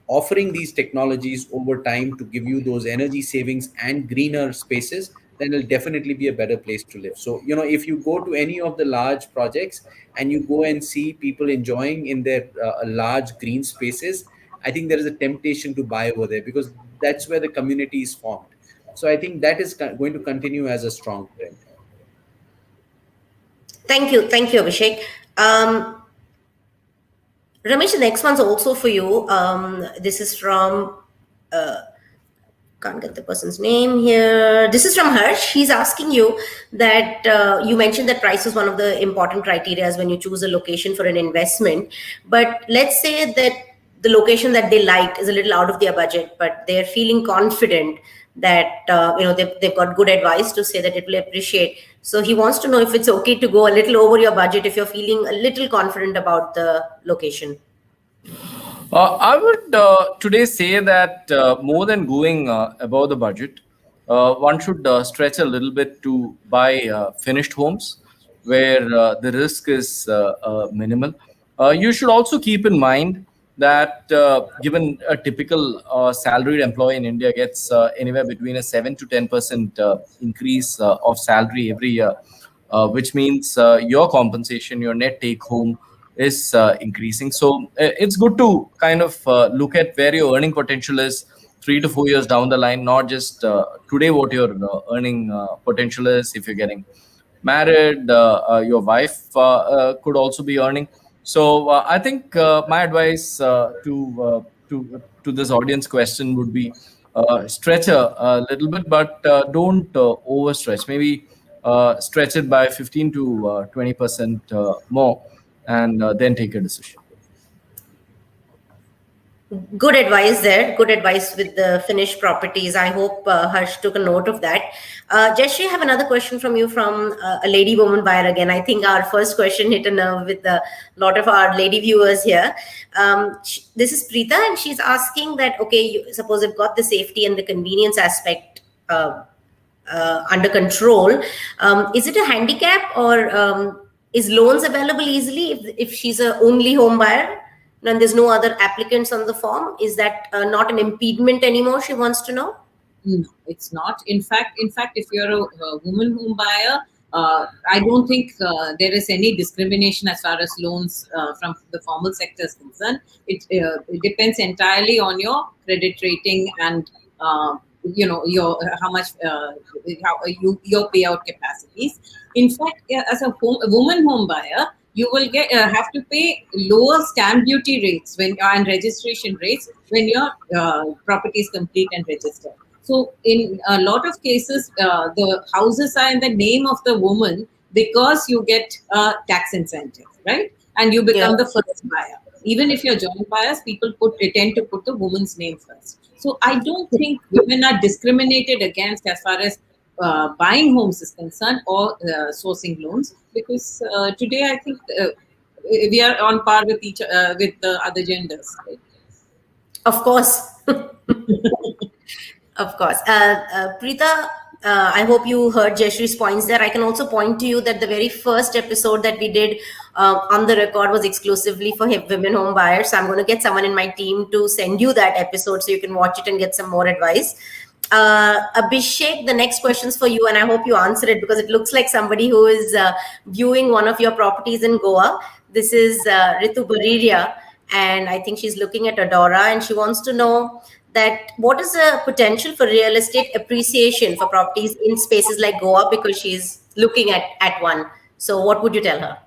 offering these technologies over time to give you those energy savings and greener spaces, then it'll definitely be a better place to live. So, if you go to any of the large projects and you go and see people enjoying in their large green spaces, I think there is a temptation to buy over there because that's where the community is formed. So I think that is going to continue as a strong trend. Thank you, Abhishek. Ramesh, the next one's also for you. This is from, can't get the person's name here. This is from Harsh. He's asking you that you mentioned that price is one of the important criteria when you choose a location for an investment. But let's say that the location that they liked is a little out of their budget, but they're feeling confident that they've got good advice to say that it will appreciate. So he wants to know if it's okay to go a little over your budget if you're feeling a little confident about the location. I would today say that more than going above the budget, one should stretch a little bit to buy finished homes where the risk is minimal. You should also keep in mind that given a typical salaried employee in India gets anywhere between a 7 to 10% increase of salary every year, which means your compensation, your net take home is increasing. So it's good to kind of look at where your earning potential is 3 to 4 years down the line, not just today what your earning potential is. If you're getting married, your wife could also be earning. So I think my advice to this audience question would be stretch a little bit, but don't overstretch. Maybe stretch it by 15 to 20% more, and then take a decision. Good advice there. Good advice with the finished properties. I hope Harsh took a note of that. Jayashree, I have another question from you from a lady woman buyer again. I think our first question hit a nerve with a lot of our lady viewers here. This is Preeta, and she's asking that, okay, suppose you've got the safety and the convenience aspect under control. Is it a handicap, or is loans available easily if she's a only home buyer? And there's no other applicants on the form? Is that not an impediment anymore? She wants to know. No, it's not. In fact, if you're a woman home buyer, I don't think there is any discrimination as far as loans from the formal sector is concerned. It depends entirely on your credit rating and your how much your payout capacities. In fact, as a woman home buyer, you will have to pay lower stamp duty rates and registration rates when your property is complete and registered. So in a lot of cases, the houses are in the name of the woman because you get tax incentive, right? And you become the first buyer. Even if you're joint buyers, people tend to put the woman's name first. So I don't think women are discriminated against as far as buying homes is concerned or sourcing loans, because today I think we are on par with with the other genders. Right? Of course. Of course. Preeta, I hope you heard Jayashree's points there. I can also point to you that the very first episode that we did on the record was exclusively for women home buyers. So I'm going to get someone in my team to send you that episode so you can watch it and get some more advice. Abhishek, the next question's for you, and I hope you answer it because it looks like somebody who is viewing one of your properties in Goa. This is Ritu Bariria, and I think she's looking at Adora, and she wants to know that what is the potential for real estate appreciation for properties in spaces like Goa, because she's looking at one. So what would you tell her?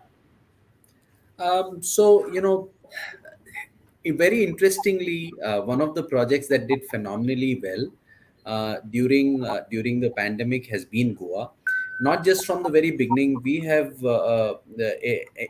Very interestingly, one of the projects that did phenomenally well during the pandemic has been Goa. Not just from the very beginning, we have,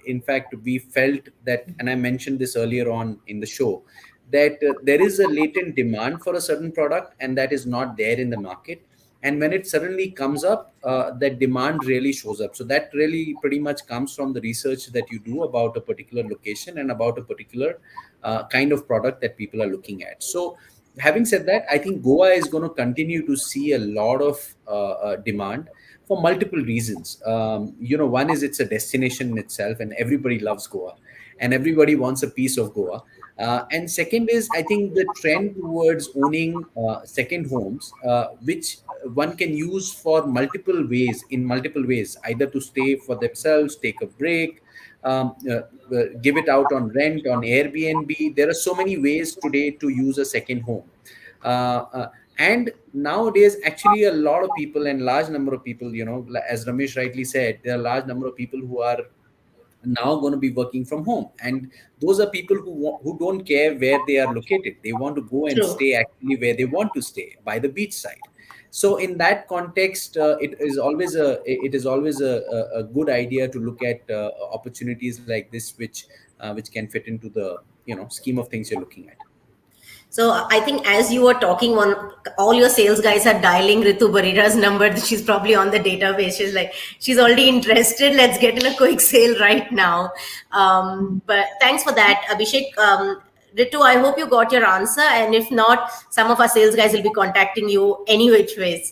in fact, we felt that, and I mentioned this earlier on in the show, that there is a latent demand for a certain product and that is not there in the market. And when it suddenly comes up, that demand really shows up. So that really pretty much comes from the research that you do about a particular location and about a particular kind of product that people are looking at. So having said that, I think Goa is going to continue to see a lot of demand for multiple reasons. One is it's a destination in itself and everybody loves Goa and everybody wants a piece of Goa. And second is, I think the trend towards owning second homes, which one can use for multiple ways, either to stay for themselves, take a break, give it out on rent, on Airbnb. There are so many ways today to use a second home. And nowadays, actually, a lot of people and large number of people, as Ramesh rightly said, there are a large number of people who are now going to be working from home, and those are people who don't care where they are located. They want to go and stay actually where they want to stay, by the beach side. So in that context, it is always a good idea to look at opportunities like this, which can fit into the scheme of things you're looking at. So I think as you were talking, all your sales guys are dialing Ritu Barira's number. She's probably on the database. She's like, she's already interested. Let's get in a quick sale right now. But thanks for that, Abhishek. Ritu, I hope you got your answer. And if not, some of our sales guys will be contacting you any which ways.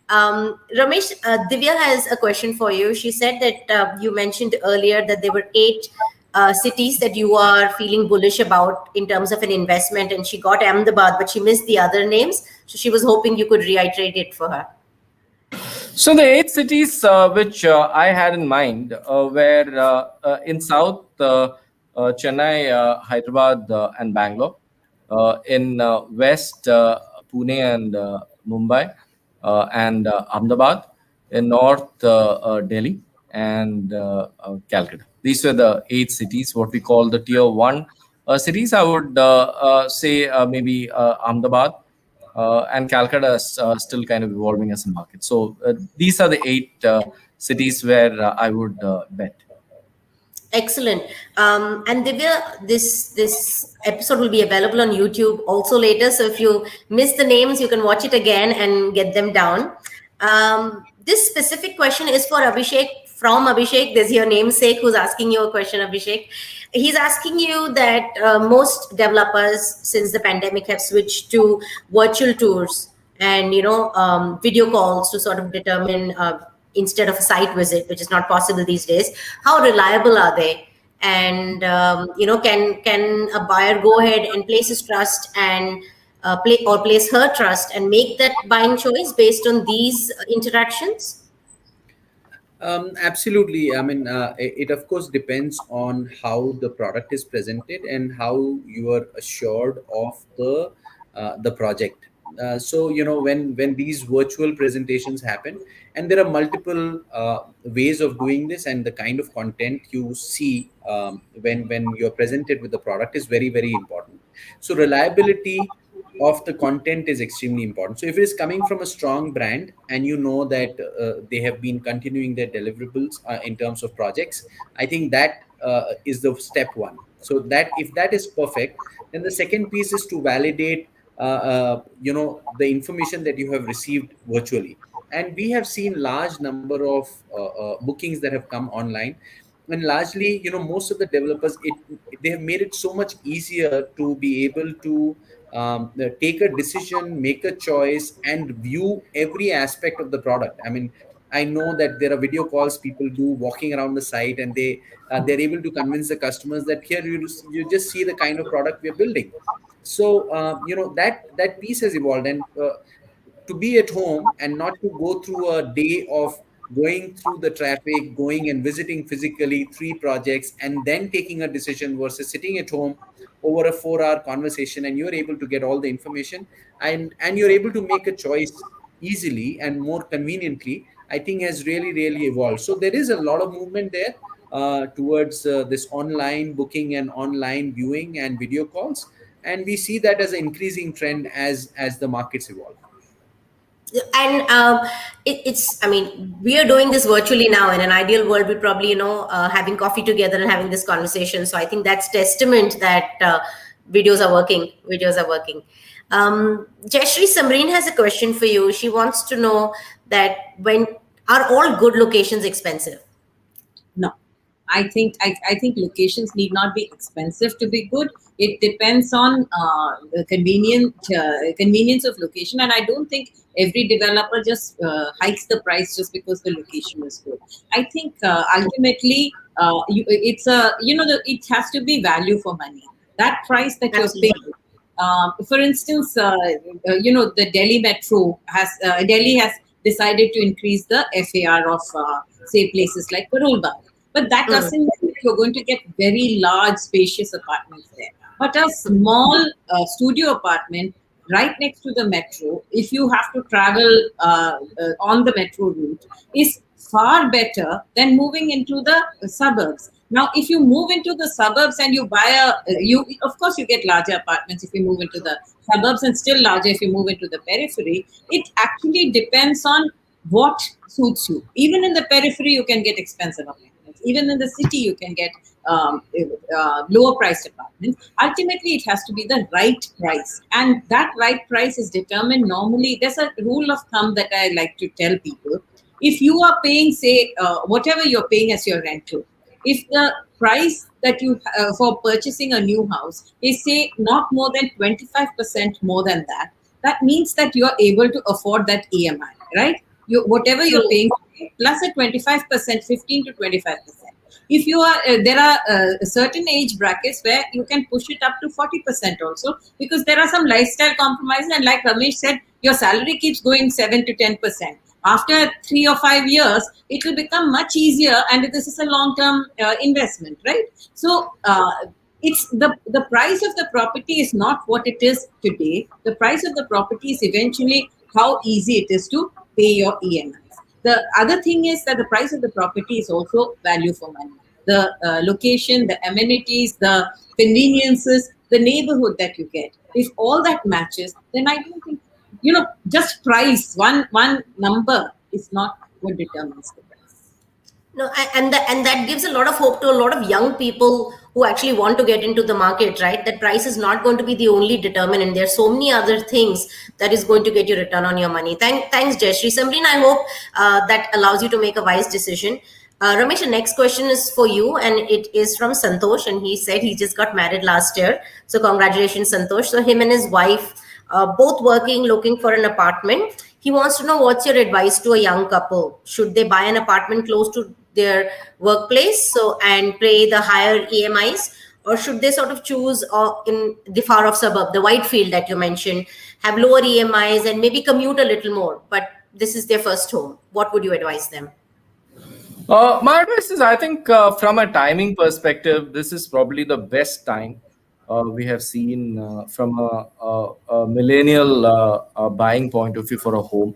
Ramesh, Divya has a question for you. She said that you mentioned earlier that there were 8 cities that you are feeling bullish about in terms of an investment, and she got Ahmedabad, but she missed the other names. So she was hoping you could reiterate it for her. So the 8 cities which I had in mind were in South, Chennai, Hyderabad, and Bangalore. In West, Pune and Mumbai, and Ahmedabad. In North, Delhi and Calcutta. These were the 8 cities, what we call the tier 1 cities. I would say maybe Ahmedabad and Calcutta is still kind of evolving as a market. So these are the 8 cities where I would bet. Excellent. And Divya, this episode will be available on YouTube also later. So if you miss the names, you can watch it again and get them down. This specific question is for Abhishek, from Abhishek. There's your namesake who's asking you a question, Abhishek. He's asking you that most developers since the pandemic have switched to virtual tours and video calls to sort of determine instead of a site visit, which is not possible these days. How reliable are they? And can a buyer go ahead and place his trust and place her trust and make that buying choice based on these interactions? Absolutely. I mean, it of course depends on how the product is presented and how you are assured of the project. So when these virtual presentations happen, and there are multiple ways of doing this, and the kind of content you see when you're presented with the product is very, very important. So reliability of the content is extremely important. So if it is coming from a strong brand and you know that they have been continuing their deliverables in terms of projects, I think that is the step one. So that if that is perfect, then the second piece is to validate the information that you have received virtually. And we have seen large number of bookings that have come online, and largely most of the developers, they have made it so much easier to be able to take a decision, make a choice, and view every aspect of the product. I mean, I know that there are video calls people do walking around the site, and they're able to convince the customers that here you just see the kind of product we are building. So that piece has evolved, and to be at home and not to go through a day of going through the traffic, going and visiting physically 3 projects, and then taking a decision versus sitting at home over a 4-hour conversation, and you're able to get all the information, and you're able to make a choice easily and more conveniently, I think has really, really evolved. So there is a lot of movement there towards this online booking and online viewing and video calls. And we see that as an increasing trend as the markets evolve. And I mean, we are doing this virtually now. In an ideal world, we'd probably having coffee together and having this conversation. So I think that's testament that videos are working. Jayashree Samreen has a question for you. She wants to know that are all good locations expensive? No, I think locations need not be expensive to be good. It depends on the convenience of location, and I don't think every developer just hikes the price just because the location is good. I think ultimately it has to be value for money. That price that you're paying. For instance, the Delhi Metro Delhi has decided to increase the FAR of say places like Karol Bagh. But that doesn't mean that you're going to get very large, spacious apartments there. But a small studio apartment right next to the metro, if you have to travel on the metro route, is far better than moving into the suburbs. Now, if you move into the suburbs and you buy of course you get larger apartments if you move into the suburbs, and still larger if you move into the periphery. It actually depends on what suits you. Even in the periphery, you can get expensive apartments. Even in the city, you can get lower priced apartments. Ultimately, it has to be the right price. And that right price is determined normally. There's a rule of thumb that I like to tell people. If you are paying, say, whatever you're paying as your rental, if the price that you for purchasing a new house is, say, not more than 25% more than that, that means that you are able to afford that EMI, right? Whatever you're paying plus a 25%, 15 to 25%. If you are, there are certain age brackets where you can push it up to 40% also, because there are some lifestyle compromises. And like Ramesh said, your salary keeps going 7 to 10%. After 3 or 5 years, it will become much easier, and this is a long-term investment, right? So it's the price of the property is not what it is today. The price of the property is eventually how easy it is to pay your EMIs. The other thing is that the price of the property is also value for money. The location, the amenities, the conveniences, the neighborhood that you get. If all that matches, then I don't think, just price, one number is not what determines the price. No, and that gives a lot of hope to a lot of young people who actually want to get into the market, right? That price is not going to be the only determinant. There are so many other things that is going to get you return on your money. Thanks, Jayashree. Samreen, I hope that allows you to make a wise decision. Ramesh, the next question is for you, and it is from Santosh, and he said he just got married last year. So congratulations, Santosh. So him and his wife, both working, looking for an apartment. He wants to know, what's your advice to a young couple? Should they buy an apartment close to their workplace and pay the higher EMIs, or should they sort of choose in the far off suburb, the Whitefield that you mentioned, have lower EMIs and maybe commute a little more, but this is their first home? What would you advise them? My advice is, I think from a timing perspective, this is probably the best time we have seen from a millennial buying point of view for a home.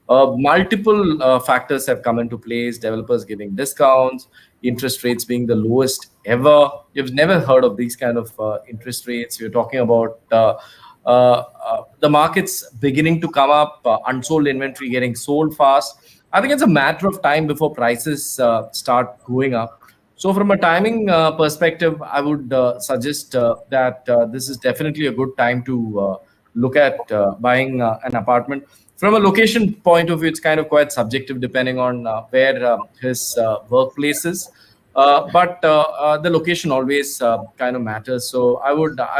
Multiple factors have come into place: developers giving discounts, interest rates being the lowest ever. You've never heard of these kind of interest rates. You're talking about the markets beginning to come up, unsold inventory getting sold fast. I think it's a matter of time before prices start going up. So from a timing perspective, I would suggest that this is definitely a good time to look at buying an apartment. From a location point of view, it's kind of quite subjective depending on where his workplace is. But the location always kind of matters. So I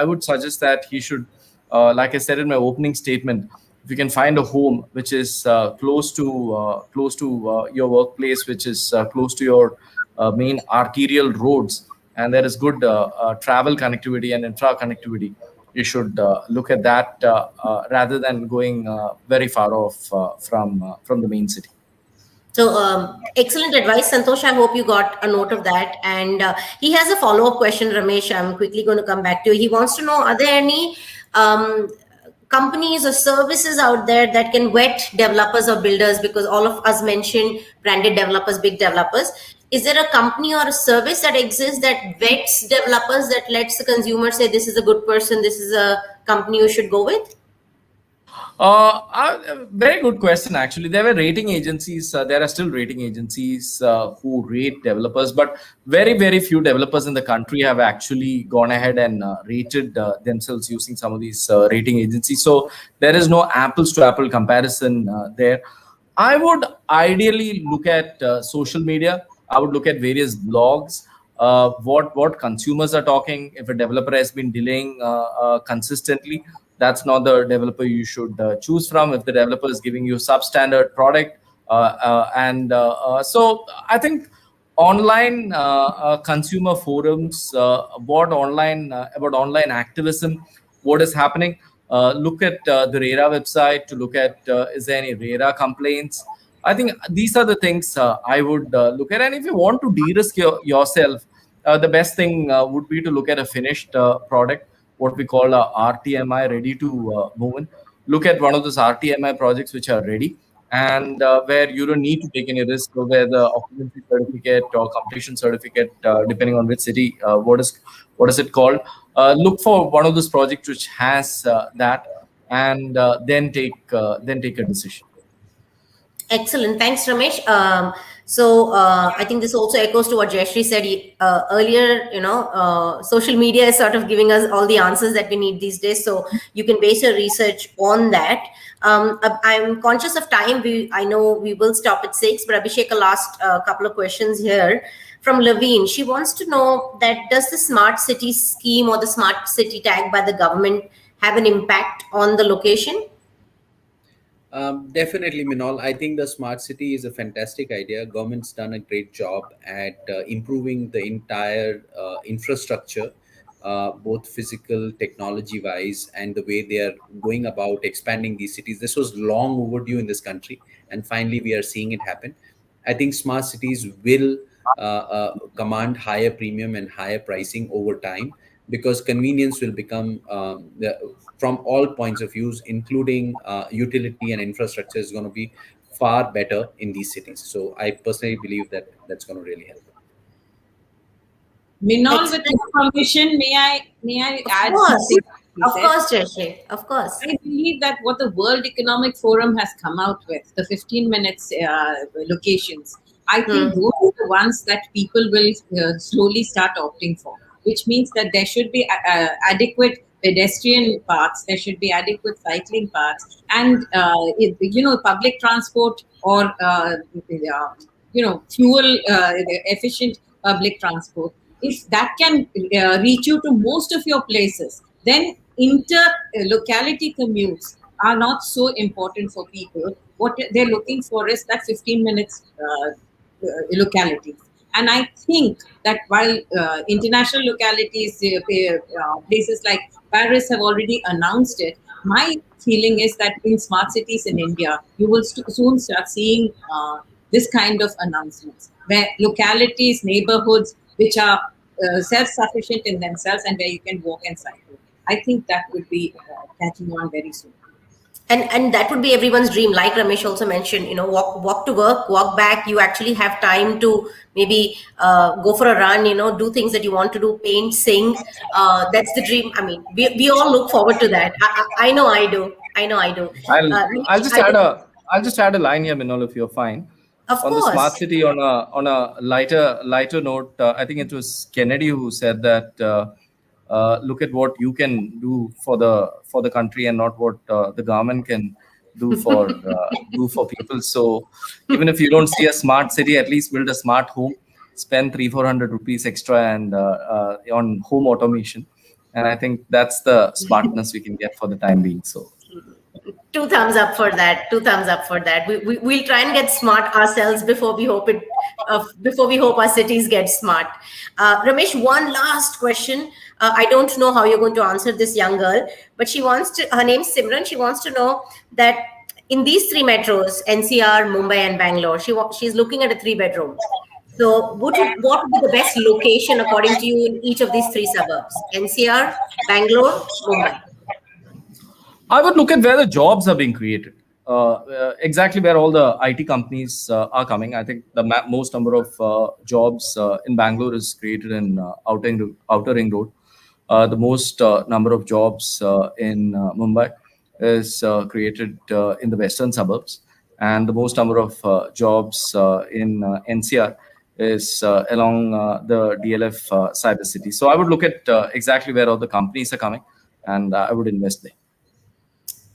would suggest that he should, like I said in my opening statement, if you can find a home which is close to your workplace, which is close to your main arterial roads, and there is good travel connectivity and infra connectivity, you should look at that rather than going very far off from the main city. So excellent advice, Santosh. I hope you got a note of that. And he has a follow-up question, Ramesh. I'm quickly going to come back to you. He wants to know, are there any companies or services out there that can vet developers or builders? Because all of us mentioned branded developers, big developers. Is there a company or a service that exists that vets developers, that lets the consumer say, this is a good person, this is a company you should go with? Very good question, actually. There were rating agencies. There are still rating agencies who rate developers, but very, very few developers in the country have actually gone ahead and rated themselves using some of these rating agencies. So there is no apples to apple comparison there. I would ideally look at social media. I would look at various blogs, what consumers are talking. If a developer has been delaying consistently, that's not the developer you should choose from. If the developer is giving you substandard product, so I think online consumer forums, about online activism, what is happening. Look at the RERA website to look at is there any RERA complaints. I think these are the things I would look at. And if you want to de-risk yourself, the best thing would be to look at a finished product, what we call a RTMI, ready to move in. Look at one of those RTMI projects which are ready and where you don't need to take any risk, or where the occupancy certificate or completion certificate, depending on which city, what is it called? Look for one of those projects which has that, and then take a decision. Excellent. Thanks, Ramesh. I think this also echoes to what Jayashree said earlier. Social media is sort of giving us all the answers that we need these days. So you can base your research on that. I'm conscious of time. I know we will stop at 6, but Abhishek, a last couple of questions here from Levine. She wants to know that does the smart city scheme or the smart city tag by the government have an impact on the location? Definitely, Minal. I think the smart city is a fantastic idea. Government's done a great job at improving the entire infrastructure, both physical, technology-wise, and the way they are going about expanding these cities. This was long overdue in this country, and finally we are seeing it happen. I think smart cities will command higher premium and higher pricing over time, because convenience will become from all points of views, including utility and infrastructure, is going to be far better in these cities. So I personally believe that that's going to really help. Minal, with your permission, may I add something? Of course, Jayashree. Of course. I believe that what the World Economic Forum has come out with, the 15 minutes locations, I think those are the ones that people will slowly start opting for, which means that there should be adequate pedestrian paths, there should be adequate cycling paths, and public transport or fuel efficient public transport. If that can reach you to most of your places, then inter locality commutes are not so important for people. What they're looking for is that 15 minutes locality. And I think that while international localities, places like Paris have already announced it, my feeling is that in smart cities in India, you will soon start seeing this kind of announcements, where localities, neighborhoods, which are self-sufficient in themselves and where you can walk and cycle. I think that would be catching on very soon. And that would be everyone's dream, like Ramesh also mentioned, walk to work, walk back. You actually have time to maybe go for a run, do things that you want to do, paint, sing. That's the dream. I mean, we all look forward to that. I know I do. I'll just add a line here, Minal, if you're fine. Of on course. the smart city, on a lighter note, I think it was Kennedy who said that look at what you can do for the country and not what the government can do for people. So even if you don't see a smart city, at least build a smart home, spend 300-400 rupees extra and on home automation, and I think that's the smartness we can get for the time being. So 2 thumbs up for that. 2 thumbs up for that. We'll try and get smart ourselves before we hope our cities get smart. Ramesh, one last question. I don't know how you're going to answer this young girl, but her name's Simran. She wants to know that in these 3 metros, NCR, Mumbai, and Bangalore, she's looking at a 3-bedroom. So what would be the best location according to you in each of these 3 suburbs? NCR, Bangalore, Mumbai? I would look at where the jobs are being created. Exactly where all the IT companies are coming. I think the most number of jobs in Bangalore is created in Outer Ring Road. The most number of jobs in Mumbai is created in the western suburbs, and the most number of jobs in NCR is along the DLF cyber city. So I would look at exactly where all the companies are coming, and I would invest there.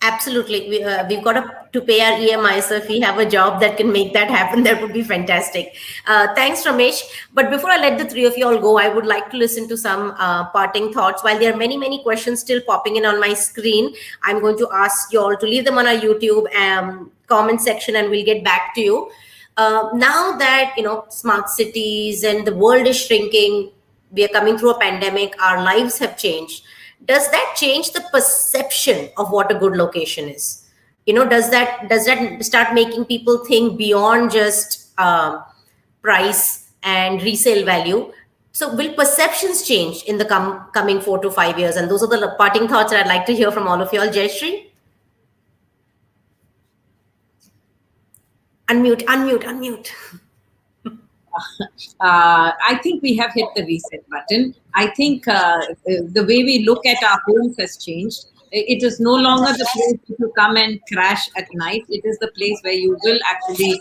Absolutely. We've got to pay our EMI. So if we have a job that can make that happen, that would be fantastic. Thanks, Ramesh. But before I let the 3 of you all go, I would like to listen to some parting thoughts. While there are many, many questions still popping in on my screen, I'm going to ask you all to leave them on our YouTube comment section, and we'll get back to you. Now that, smart cities and the world is shrinking, we are coming through a pandemic, our lives have changed. Does that change the perception of what a good location is? Does that start making people think beyond just price and resale value? So will perceptions change in the coming 4 to 5 years? And those are the parting thoughts that I'd like to hear from all of you all. Jayashree? Unmute. I think we have hit the reset button. I think the way we look at our homes has changed. It is no longer the place to come and crash at night. It is the place where you will actually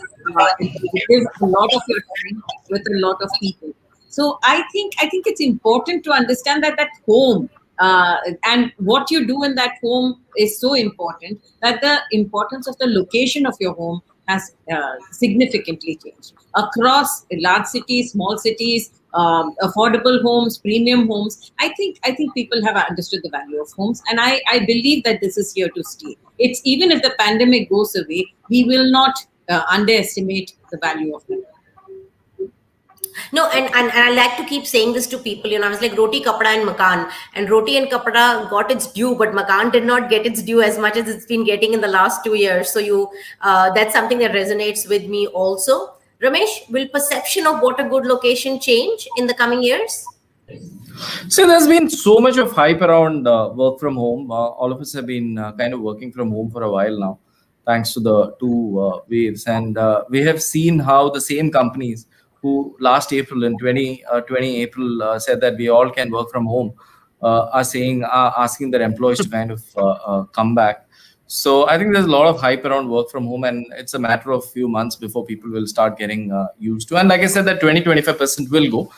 live a lot of your time with a lot of people. So I think it's important to understand that home and what you do in that home is so important, that the importance of the location of your home has significantly changed across large cities, small cities, affordable homes, premium homes. I think people have understood the value of homes, and I believe that this is here to stay. It's even if the pandemic goes away, we will not underestimate the value of them. No, and I like to keep saying this to people. I was like, roti, kapda, and makan. And roti and kapda got its due, but makan did not get its due as much as it's been getting in the last 2 years. So that's something that resonates with me also. Ramesh, will perception of what a good location change in the coming years? So there's been so much of hype around work from home. All of us have been kind of working from home for a while now, thanks to the 2 waves. And we have seen how the same companies who last April, in 20 April, said that we all can work from home, are asking their employees to kind of come back. So I think there's a lot of hype around work from home, and it's a matter of few months before people will start getting used to. And like I said, that 20-25% will go.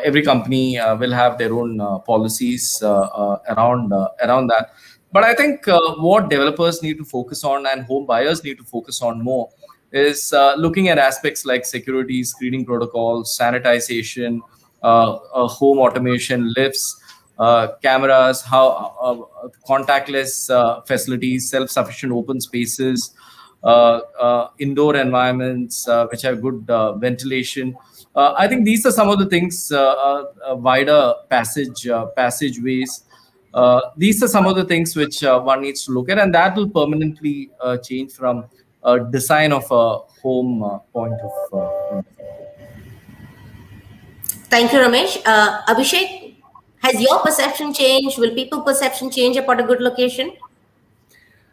Every company will have their own policies around that. But I think what developers need to focus on and home buyers need to focus on more is looking at aspects like security, screening protocols, sanitization, home automation, lifts, cameras, how contactless facilities, self-sufficient open spaces, indoor environments which have good ventilation. I think these are some of the things, wider passageways. These are some of the things which one needs to look at, and that will permanently change from a design of a home point of view. Thank you, Ramesh. Abhishek, has your perception changed? Will people perception change about a good location?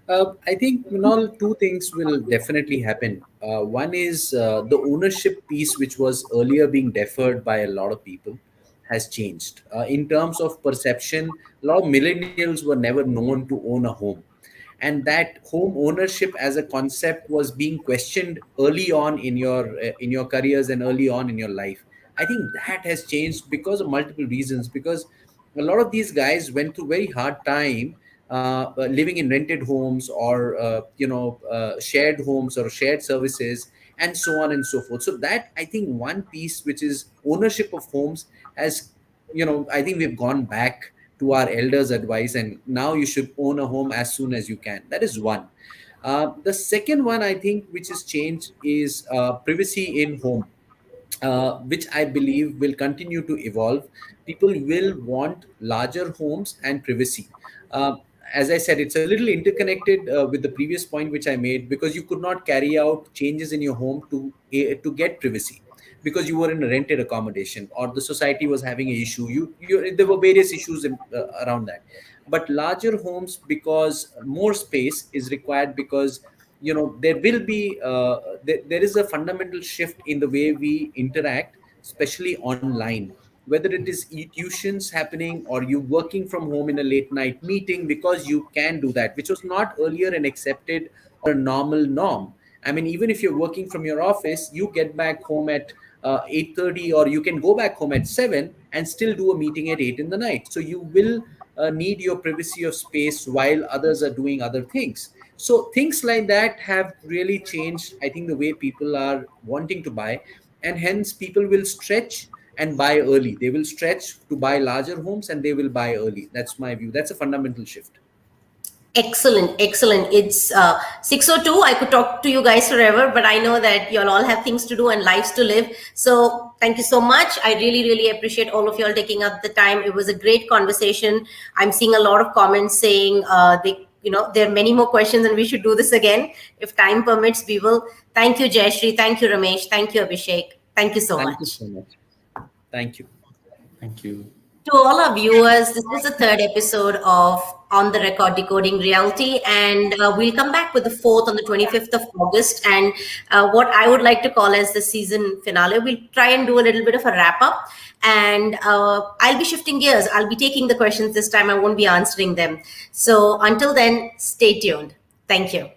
I think two things will definitely happen. One is the ownership piece, which was earlier being deferred by a lot of people, has changed. In terms of perception, a lot of millennials were never known to own a home. And that home ownership as a concept was being questioned early on in your careers and early on in your life. I think that has changed because of multiple reasons. Because a lot of these guys went through very hard time living in rented homes or shared homes or shared services and so on and so forth. So that, I think, one piece, which is ownership of homes, has I think we've gone back to our elders' advice, and now you should own a home as soon as you can. That is one. The second one, I think, which has changed is privacy in home, which I believe will continue to evolve. People will want larger homes and privacy. As I said, it's a little interconnected with the previous point which I made, because you could not carry out changes in your home to get privacy, because you were in a rented accommodation or the society was having an issue. There were various issues around that. But larger homes, because more space is required, because there will be there is a fundamental shift in the way we interact, especially online, whether it is tuitions happening or you working from home in a late night meeting, because you can do that, which was not earlier an accepted or a normal norm. I mean, even if you're working from your office, you get back home at 8:30, or you can go back home at 7 and still do a meeting at 8 in the night. So you will need your privacy of space while others are doing other things. So things like that have really changed, I think, the way people are wanting to buy, and hence people will stretch and buy early. They will stretch to buy larger homes and they will buy early. That's my view. That's a fundamental shift. Excellent. It's 6:02. I could talk to you guys forever, but I know that you all have things to do and lives to live. So thank you so much. I really appreciate all of you all taking up the time. It was a great conversation. I'm seeing a lot of comments saying there are many more questions and we should do this again. If time permits, we will. Thank you, Jayashree. Thank you, Ramesh. Thank you, Abhishek. Thank you so much. Thank you so much. Thank you. Thank you. To all our viewers, this was the third episode of On the Record Decoding Reality, and we'll come back with the fourth on the 25th of August, and what I would like to call as the season finale. We'll try and do a little bit of a wrap up, and I'll be shifting gears. I'll be taking the questions this time. I won't be answering them. So until then, stay tuned. Thank you.